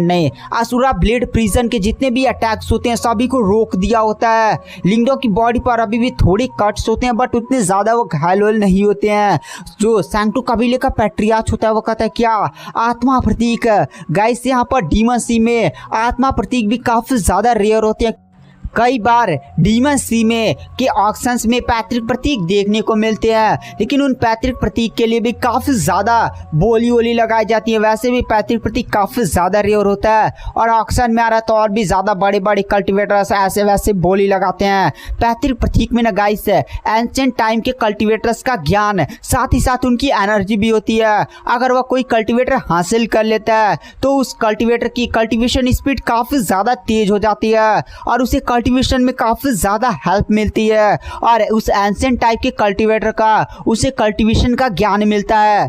A: नहीं असुरा ब्लेड प्रिजन के जितने भी अटैक्स होते हैं सभी को रोक दिया होता है। लिंगडोंग की बॉडी पर अभी भी थोड़े कट्स होते हैं, बट उतने ज्यादा वो घायल नहीं होते हैं। जो सैंक्टू कबीले का पैट्रियार्च होता है वो कहता है क्या आत्मा प्रतीक। गाइस यहाँ पर डीमन सी में आत्मा प्रतीक भी काफी ज्यादा रेयर होते हैं, कई बार डीमन सी में के ऑक्शंस में पैतृक प्रतीक देखने को मिलते हैं, लेकिन उन पैतृक प्रतीक के लिए भी काफी ज्यादा बोली वोली लगाई जाती है। वैसे भी पैतृक प्रतीक काफी ज्यादा रेयर होता है और ऑक्शन में आ रहा तो और भी ज्यादा बड़े बड़े कल्टिवेटर्स ऐसे वैसे बोली लगाते हैं। पैतृक प्रतीक में ना गाइस एंशिएंट टाइम के कल्टिवेटर्स का ज्ञान साथ ही साथ उनकी एनर्जी भी होती है। अगर वह कोई कल्टिवेटर हासिल कर लेता है तो उस कल्टिवेटर की कल्टीवेशन स्पीड काफी ज्यादा तेज हो जाती है और उसे कल्टीवेशन में काफी ज्यादा हेल्प मिलती है और उस एंशिएंट टाइप के कल्टीवेटर का उसे कल्टीवेशन का ज्ञान मिलता है।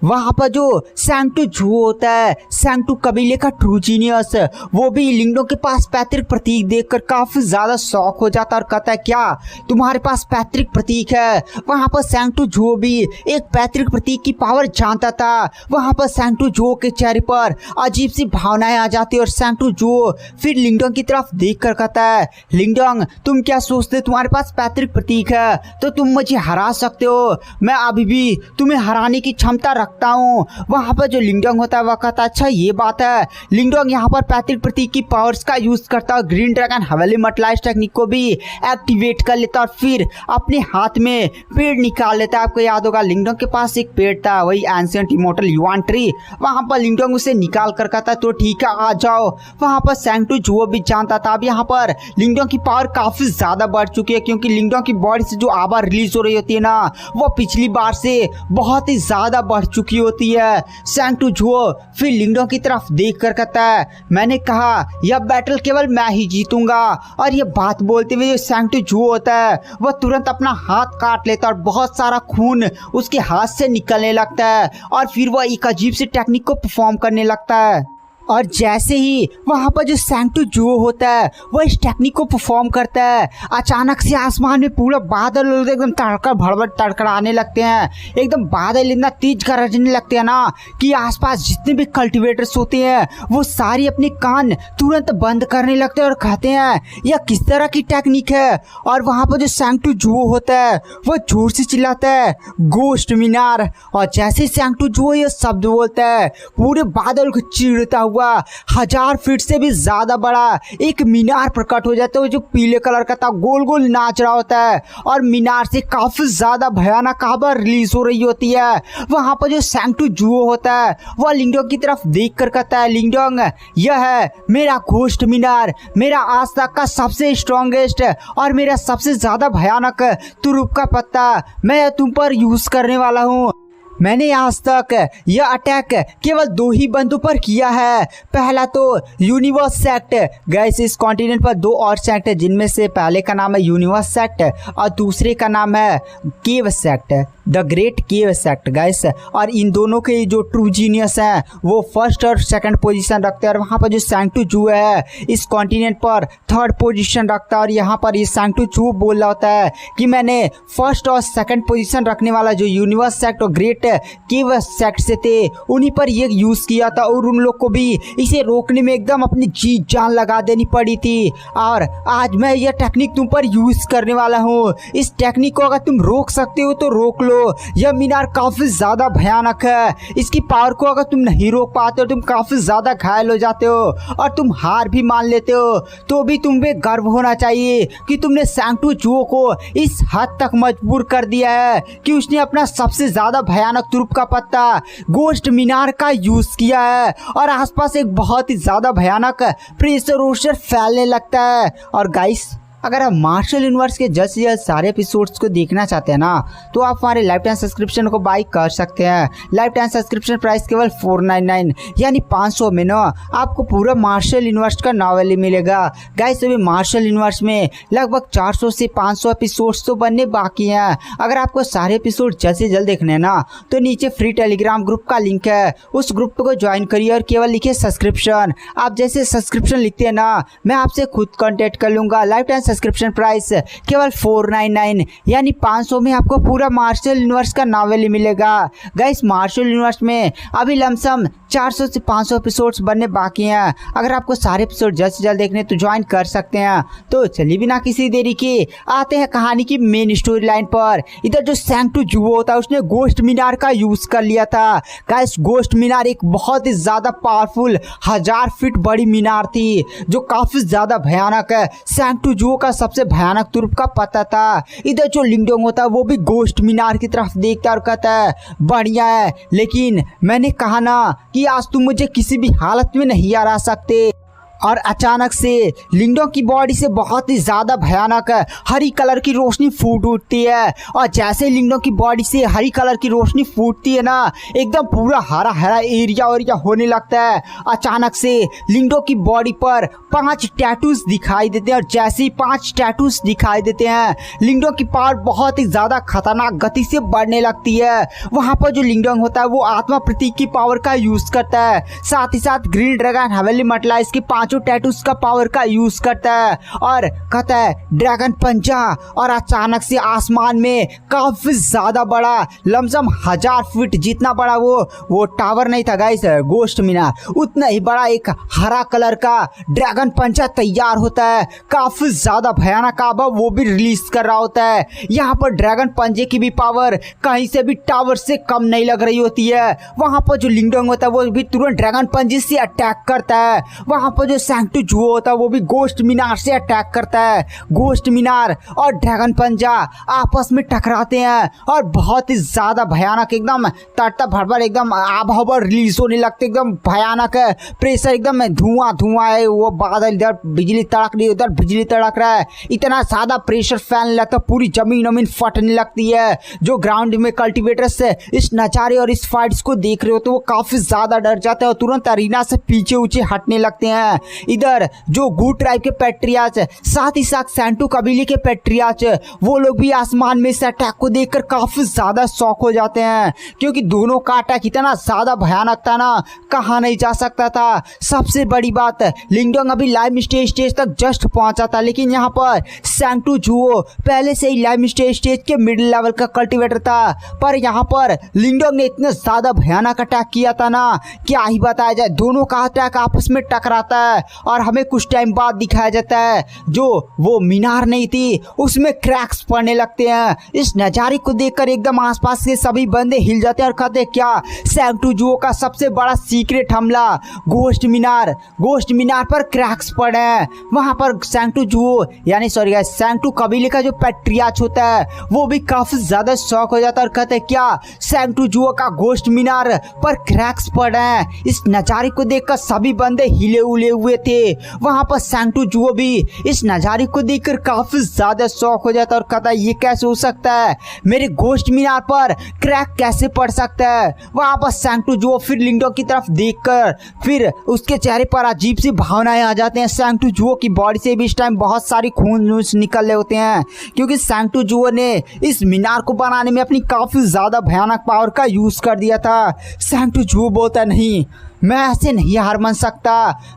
A: वहाँ पर जो सैंक्टू जू होता है, सैंक्टू कबीले का ट्रू जीनियस, वो भी लिंगडों के पास पैतृक प्रतीक देखकर काफी ज्यादा शौक हो जाता है और कहता है क्या तुम्हारे पास पैतृक प्रतीक है। वहाँ पर सैंक्टू जू भी एक पैतृक प्रतीक की पावर जानता था। वहाँ पर सैंक्टू जू के चेहरे पर अजीब सी भावनाएं आ जाती है और सैंक्टू जू फिर लिंगडोंग की तरफ देख कर कहता है लिंगडोंग तुम क्या सोचते तुम्हारे पास पैतृक प्रतीक है तो तुम मुझे हरा सकते हो, मैं अभी भी तुम्हें हराने की क्षमता रखता हूँ। वहाँ पर जो लिंगडोंग होता है वह कहता है अच्छा ये बात है। लिंगडोंग यहाँ पर पैतृक प्रतीक की पावर्स का यूज करता है, ग्रीन ड्रैगन हवेली मटलाइज टेक्निक को भी एक्टिवेट कर लेता और फिर अपने हाथ में पेड़ निकाल लेता है। आपको याद होगा लिंगडोंग के पास एक पेड़ था, वही एंशिएंट इमोर्टल युआन ट्री। वहाँ पर लिंगडोंग उसे निकाल कर कहता है तो ठीक है आ जाओ। वहाँ पर सैंक्टू जू भी जानता था अब यहाँ पर लिंगडोंग की पावर काफी ज्यादा बढ़ चुकी है, क्योंकि लिंगडोंग की बॉडी से जो आवा रिलीज हो रही होती है ना वो पिछली बार से बहुत ही ज्यादा बढ़ चुकी होती है। सैंक्टू जू फिर लिंगडोंग की तरफ देख कर कहता है मैंने कहा यह बैटल केवल मैं ही जीतूंगा। और ये बात बोलते हुए जो सैंक्टू जू होता है वह तुरंत अपना हाथ काट लेता है और बहुत सारा खून उसके हाथ से निकलने लगता है और फिर वह एक अजीब सी टेक्निक को परफॉर्म करने लगता है। और जैसे ही वहाँ पर जो सैंक्टू जू होता है वह इस टेक्निक को परफॉर्म करता है, अचानक से आसमान में पूरा बादल एकदम तड़का भड़बड़ तड़कड़ाने लगते हैं। एकदम बादल इतना तेज गरजने लगते हैं ना कि आसपास जितने भी कल्टीवेटर्स होते हैं वो सारे अपने कान तुरंत बंद करने लगते हैं और कहते हैं यह किस तरह की टेक्निक है। और वहाँ पर जो सैंक्टू जू होता है वह जोर से चिल्लाता है गोस्ट मीनार। और जैसे सैंक्टू जू यह शब्द बोलता है पूरे बादल को चीरता हुआ 1000 फीट से भी ज्यादा बड़ा एक मीनार प्रकट हो जाता है जो पीले कलर का था, गोल गोल नाच रहा होता है और मीनार से काफी ज्यादा भयानक आवाज रिलीज हो रही होती है। वहां पर जो सैंक्टू जू होता है वह लिंगडोंग की तरफ देख कर कहता है लिंगडोंग यह है मेरा घोस्ट मीनार, मेरा आज तक का सबसे स्ट्रॉन्गेस्ट और मेरा सबसे ज्यादा भयानक तुरुप का पत्ता मैं तुम पर यूज करने वाला हूँ। मैंने आज तक यह अटैक केवल 2 ही बंदों पर किया है। पहला तो यूनिवर्स सेक्ट, गैस इस कॉन्टिनेंट पर 2 और सेक्ट है जिनमें से पहले का नाम है यूनिवर्स सेक्ट और दूसरे का नाम है cave sect, the great cave sect गैस। और इन दोनों के जो ट्रू जीनियस हैं वो फर्स्ट और सेकंड पोजीशन रखते हैं और वहाँ पर जो सैंक्टू जू है इस कॉन्टिनेंट पर 3rd पोजीशन रखता है। और यहाँ पर ये सैंक्टू जू बोल रहा होता है कि मैंने फर्स्ट और सेकंड पोजीशन रखने वाला जो यूनिवर्स सेक्ट और ग्रेट केव सेक्ट से थे उन्हीं पर ये यूज किया था और उन लोग को भी इसे रोकने में एकदम अपनी जी जान लगा देनी पड़ी थी। और आज मैं यह टेक्निक तुम पर यूज करने वाला हूँ। इस टेक्निक को अगर तुम रोक सकते हो तो रोक लो। यह मीनार काफी ज्यादा भयानक है, इसकी पावर को अगर तुम नहीं रोक पाते हो तुम काफी ज्यादा घायल हो जाते हो और तुम हार भी मान लेते हो। तो भी तुम्हें गर्व होना चाहिए कि तुमने सैंक्टू जू को इस हद तक मजबूर कर दिया है कि उसने अपना सबसे ज्यादा भयानक तुरुप का पत्ता गोस्ट मीनार का यूज किया है और आसपास एक बहुत ही ज्यादा भयानक प्रेशर ओशर फैलने लगता है। और गाइस अगर आप मार्शल यूनिवर्स के जल्द से जल्द सारे एपिसोड्स को देखना चाहते हैं ना तो आप हमारे लाइफ टाइम सब्सक्रिप्शन को बाई कर सकते हैं। लाइफ टाइम सब्सक्रिप्शन प्राइस केवल 499 यानी 500 में ना आपको पूरा मार्शल यूनिवर्स का नॉवेल ही मिलेगा। गाइस अभी मार्शल यूनिवर्स में लगभग 400 से 500 एपिसोड्स तो बनने बाकी हैं। अगर आपको सारे एपिसोड जल्द से जल्द देखने हैं ना तो नीचे फ्री टेलीग्राम ग्रुप का लिंक है, उस ग्रुप को ज्वाइन करिए और केवल लिखिए सब्सक्रिप्शन। आप जैसे सब्सक्रिप्शन लिखते हैं ना मैं आपसे खुद कॉन्टेक्ट कर लूँगा। लाइफ टाइम सब्सक्रिप्शन प्राइस केवल 499 यानी 500 में आपको पूरा मार्शल यूनिवर्स का नॉवेल मिलेगा। गाइस मार्शल यूनिवर्स में अभी लमसम 400 से 500 एपिसोड्स बनने बाकी हैं। अगर आपको सारे एपिसोड जल्द से जल्द देखने तो ज्वाइन कर सकते हैं। तो चलिए बिना किसी देरी के आते हैं कहानी की मेन स्टोरी लाइन पर। इधर जो सैंक्टो जुओ होता है उसने गोश्त मीनार का यूज कर लिया था। गाइस गोश्त मीनार एक बहुत ही ज्यादा पावरफुल 1000 फीट बड़ी मीनार थी जो काफी ज्यादा भयानक है। सैंक्टो जुओ का सबसे भयानक तुर्प का पता था। इधर जो लिंगडोंग होता है वो भी गोश्त मीनार की तरफ देखता और कहता है बढ़िया है, लेकिन मैंने कहा ना कि आज तुम मुझे किसी भी हालत में नहीं हरा सकते। और अचानक से लिंगडोंग की बॉडी से बहुत ही ज्यादा भयानक हरी कलर की रोशनी फूट उठती है। और जैसे लिंगडोंग की बॉडी से हरी कलर की रोशनी फूटती है ना, एकदम पूरा हरा हरा एरिया होने लगता है। अचानक से लिंगडोंग की बॉडी पर 5 टैटूज दिखाई देते हैं और जैसे ही 5 टैटूज दिखाई देते हैं लिंगडोंग की पावर बहुत ही ज्यादा खतरनाक गति से बढ़ने लगती है। वहां पर जो लिंगडोंग होता है वो आत्मा प्रतीक की पावर का यूज करता है। साथ ही साथ ग्रीन ड्रैगन हवेली मटला इसके 5 टैटूज का पावर का यूज करता है और कहता है ड्रैगन पंजा। और अचानक से आसमान में काफी ज्यादा बड़ा लमसम 1000 फीट जितना बड़ा वो टावर नहीं था गाइस, गोश्त मीनार, उतना ही बड़ा एक हरा कलर का ड्रैगन पंजा तैयार होता है। काफी ज्यादा भयानक आभा वो भी रिलीज कर रहा होता है। यहाँ पर ड्रैगन पंजे की भी पावर कहीं से भी टावर से कम नहीं लग रही होती है। वहां पर जो लिंगडोंग होता है वो भी तुरंत ड्रैगन पंजे से अटैक करता है। वहां पर जो सैंक्टो जुओ होता है वो भी गोश्त मीनार से अटैक करता है। गोश्त मीनार और ड्रैगन पंजा आपस में टकराते हैं और बहुत ही ज्यादा भयानक एकदम तड़ता भड़बड़ एकदम आबहवा रिलीज होने लगते, एकदम भयानक है। प्रेशर एकदम धुआं है, वो बादल इधर बिजली तड़क रही है उधर बिजली तड़क रहा है। इतना ज्यादा प्रेशर फैलने लगता है पूरी जमीन फटने लगती है। जो ग्राउंड में कल्टिवेटर्स इस नजारे और इस फाइट्स को देख रहे हो तो वो काफी ज्यादा डर जाते हैं और तुरंत अरीना से पीछे हटने लगते हैं। इधर जो गू ट्राइब के पैट्रियाच साथ ही साथ सैंटू कबीले के पैट्रियाच वो लोग भी आसमान में इस अटैक को देखकर काफी ज्यादा शॉक हो जाते हैं, क्योंकि दोनों का अटैक इतना ज्यादा भयानक था ना, कहा नहीं जा सकता था। सबसे बड़ी बात लिंगडोंग अभी लाइव स्टेज तक जस्ट पहुंचा था, लेकिन यहाँ पर सैंटू जुओ पहले से ही लाइव स्टेज के मिडिल लेवल का कल्टिवेटर था। पर यहाँ पर लिंगडोंग ने इतना ज्यादा भयानक अटैक किया था ना, क्या ही बताया जाए। दोनों का अटैक आपस में टकराता है और हमें कुछ टाइम बाद दिखाया जाता है जो वो मीनार नहीं थी उसमें क्रैक्स पड़ने लगते हैं। इस नजारे को देखकर एकदम आसपास के सभी बंदे हिल जाते हैं और कहते हैं क्या सैंक्टो जुओ का सबसे बड़ा सीक्रेट हमला गोश्त मीनार पर क्रैक्स पड़े हैं। वहां पर सैंक्टो जुओ यानी सैंक्टो कबीले का जो पैट्रियाच होता है वो भी काफी ज्यादा शॉक हो जाता है और कहते हैं क्या सैंक्टो जुओ का गोश्त मीनार पर क्रैक्स पड़े हैं। इस नजारे को देखकर सभी बंदे हिले उले हुए थे। वहां पर सैंक्टो जुओ भी इस नजारे को देखकर काफी ज्यादा शॉक हो जाता है और कहता है ये कैसे हो सकता है, मेरे गोश्त मीनार पर क्रैक कैसे पड़ सकता है। वहां पर सैंक्टो जुओ फिर लिंगडोंग की तरफ देखकर फिर उसके चेहरे पर अजीब सी भावनाएं आ जाते हैं। सैंक्टो जुओ की बॉडी से भी इस टाइम बहुत सारी खून निकल रहे होते हैं, क्योंकि सैंक्टो जुओ ने इस मीनार को बनाने में अपनी काफी ज्यादा भयानक पावर का यूज कर दिया था। सैंक्टो जुओ बोलता नहीं मैं ऐसे नहीं हार मान सकता,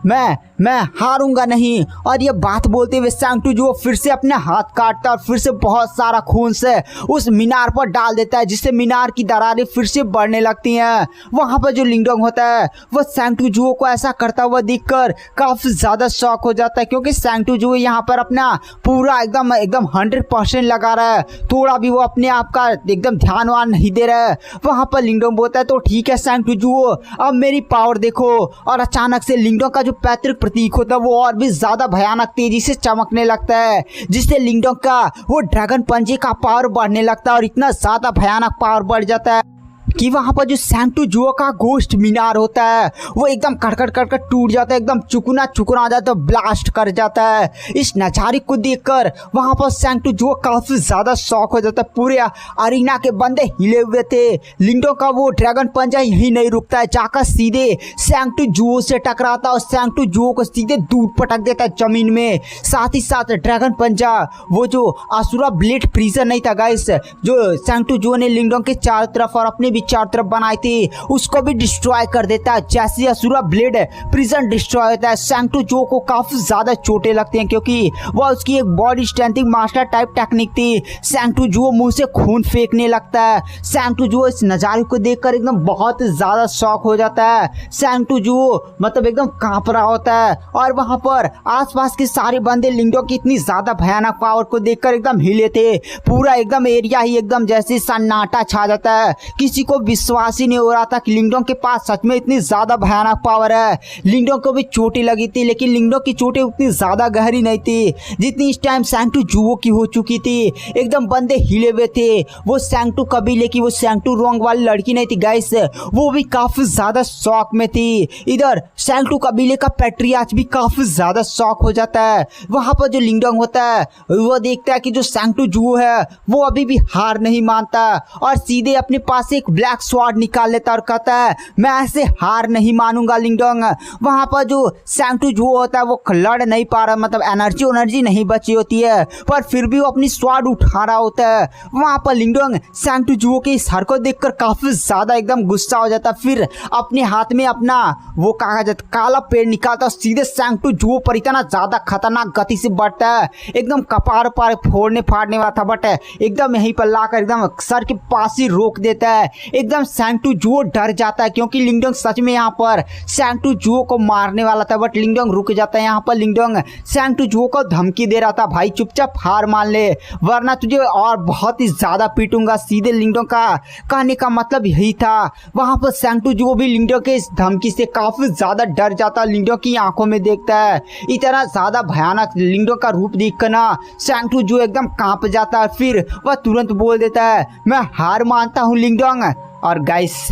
A: मैं हारूंगा नहीं। और ये बात बोलते हुए सैंक्टो जुओ फिर से अपने हाथ काटता और फिर से बहुत सारा खून से उस मीनार पर डाल देता है, जिससे मीनार की दरारें फिर से बढ़ने लगती हैं। वहां पर जो लिंगडोंग होता है वो सैंक्टो जुओ को ऐसा करता हुआ देखकर काफी ज्यादा शॉक हो जाता है, क्योंकि सैंक्टो जुओ यहाँ पर अपना पूरा एकदम 100% लगा रहा है, थोड़ा भी वो अपने आप का एकदम ध्यान वान नहीं दे रहा है। वहां पर लिंगडोंग बोलता है तो ठीक है सैंक्टो जुओ अब मेरी पावर देखो। और अचानक से लिंगडोंग का जो पैतृक प्रतीक होता है वो और भी ज्यादा भयानक तेजी से चमकने लगता है, जिससे लिंगडोंग का वो ड्रैगन पंजे का पावर बढ़ने लगता है और इतना ज्यादा भयानक पावर बढ़ जाता है कि वहां पर जो सैंक्टो जुओ का गोश्त मीनार होता है वो एकदम कड़कड़ टूट जाता है, एकदम चुकुना आ जाता है, ब्लास्ट कर जाता है। इस नजारे को देखकर वहां पर सैंक्टो जुओ काफी ज्यादा शॉक हो जाता है। पूरे अरीना के बंदे हिले हुए थे। लिंगडोंग का वो ड्रैगन पंजा यही नहीं रुकता है, जाकर सीधे सैंक्टो जुओ से टकराता और सैंक्टो जुओ को सीधे दूर पटक देता है जमीन में। साथ ही साथ ड्रैगन पंजा वो जो असुरा ब्लेड प्रिजन नहीं था गाइस, जो सैंक्टो जुओ ने लिंगडोंग के चारों तरफ और अपने भी चारों तरफ बनाई थी उसको भी डिस्ट्रॉय कर देता है। जैसे असुरा ब्लेड प्रिजन डिस्ट्रॉय होता है, सैंक्टो जो को काफी ज्यादा चोटें लगती हैं क्योंकि वह उसकी एक body strengthening master type technique थी। सैंक्टो जो मुंह से खून फेंकने लगता है। सैंक्टो जो इस नजारे को देखकर एकदम बहुत ज्यादा शॉक हो जाता है। सैंक्टो जो मतलब एकदम कांप रहा होता है और वहां पर आसपास के सारे बंदे लिंगडोंग की इतनी ज्यादा भयानक पावर को देखकर एकदम हिले थे। पूरा एकदम एरिया ही एकदम जैसे सन्नाटा छा जाता है। किसी को विश्वास ही नहीं हो रहा था कि लिंगडोंग के पास सच में इतनी ज्यादा भयानक पावर है। लिंगडोंग को भी चोटें लगी थी लेकिन लिंगडोंग की चोटें उतनी ज्यादा गहरी नहीं थी जितनी इस टाइम सैंक्टो जुओ की हो चुकी थी। एकदम बंदे हिले हुए थे। वो सैंक्टो कबीले की वो सैंक्टो रोंग वाली लड़की नहीं थी गाइस, वो भी काफी ज्यादा शौक में थी। इधर सैंक्टो कबीले का पैट्रियार्च भी काफी ज्यादा शौक हो जाता है। वहां पर जो लिंगडोंग होता है वो देखता है कि जो सैंक्टो जुओ है वो अभी भी हार नहीं मानता और सीधे अपने पास एक ब्लैक स्वॉर्ड निकाल लेता और कहता है मैं ऐसे हार नहीं मानूंगा लिंगडोंग। वहां पर जो सैंक्टो जुओ होता है वो लड़ नहीं पा रहा, मतलब एनर्जी नहीं बची होती है पर फिर भी वो अपनी स्वॉर्ड उठा रहा होता है। वहां पर लिंगडोंग सैंक्टो जुओ के इस हरकत देखकर काफी ज्यादा एकदम गुस्सा हो जाता, फिर अपने हाथ में अपना वो कागज काला पेड़ निकालता और सीधे सैंक्टो जुओ पर इतना ज्यादा खतरनाक गति से बढ़ता है। एकदम कपार पर फोड़ने फाड़ने वाला था बट एकदम यहीं पर लाकर एकदम सर के पास ही रोक देता है। एकदम सैंक्टो जुओ डर जाता है क्योंकि लिंगडोंग सच में यहाँ पर सैंक्टो जुओ को मारने वाला था बट लिंगडोंग रुक जाता है। यहाँ पर लिंगडोंग सैंक्टो जुओ को धमकी दे रहा था भाई चुपचाप हार मान ले वरना तुझे और बहुत ही ज्यादा पीटूंगा। सीधे लिंगडोंग का कहने का मतलब यही था। वहां पर सैंक्टो जुओ भी लिंगडोंग के इस धमकी से काफी ज्यादा डर जाता है। लिंगडोंग की आंखों में देखता है इतना ज्यादा भयानक लिंगडोंग का रूप देखकर ना सैंक्टो जुओ एकदम कांप जाता है। फिर वह तुरंत बोल देता है मैं हार मानता हूँ लिंगडोंग। और गाइस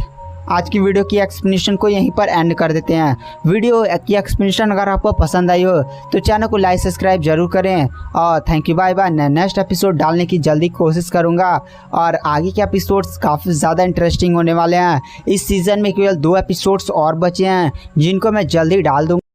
A: आज की वीडियो की एक्सप्लेनेशन को यहीं पर एंड कर देते हैं। वीडियो की एक्सप्लेनेशन अगर आपको पसंद आई हो तो चैनल को लाइक सब्सक्राइब जरूर करें और thank you bye bye. Next episode डालने की जल्दी कोशिश करूंगा और आगे के एपिसोड्स काफ़ी ज़्यादा इंटरेस्टिंग होने वाले हैं। इस सीज़न में केवल 2 एपिसोड्स और बचे हैं जिनको मैं जल्दी डाल दूँगा।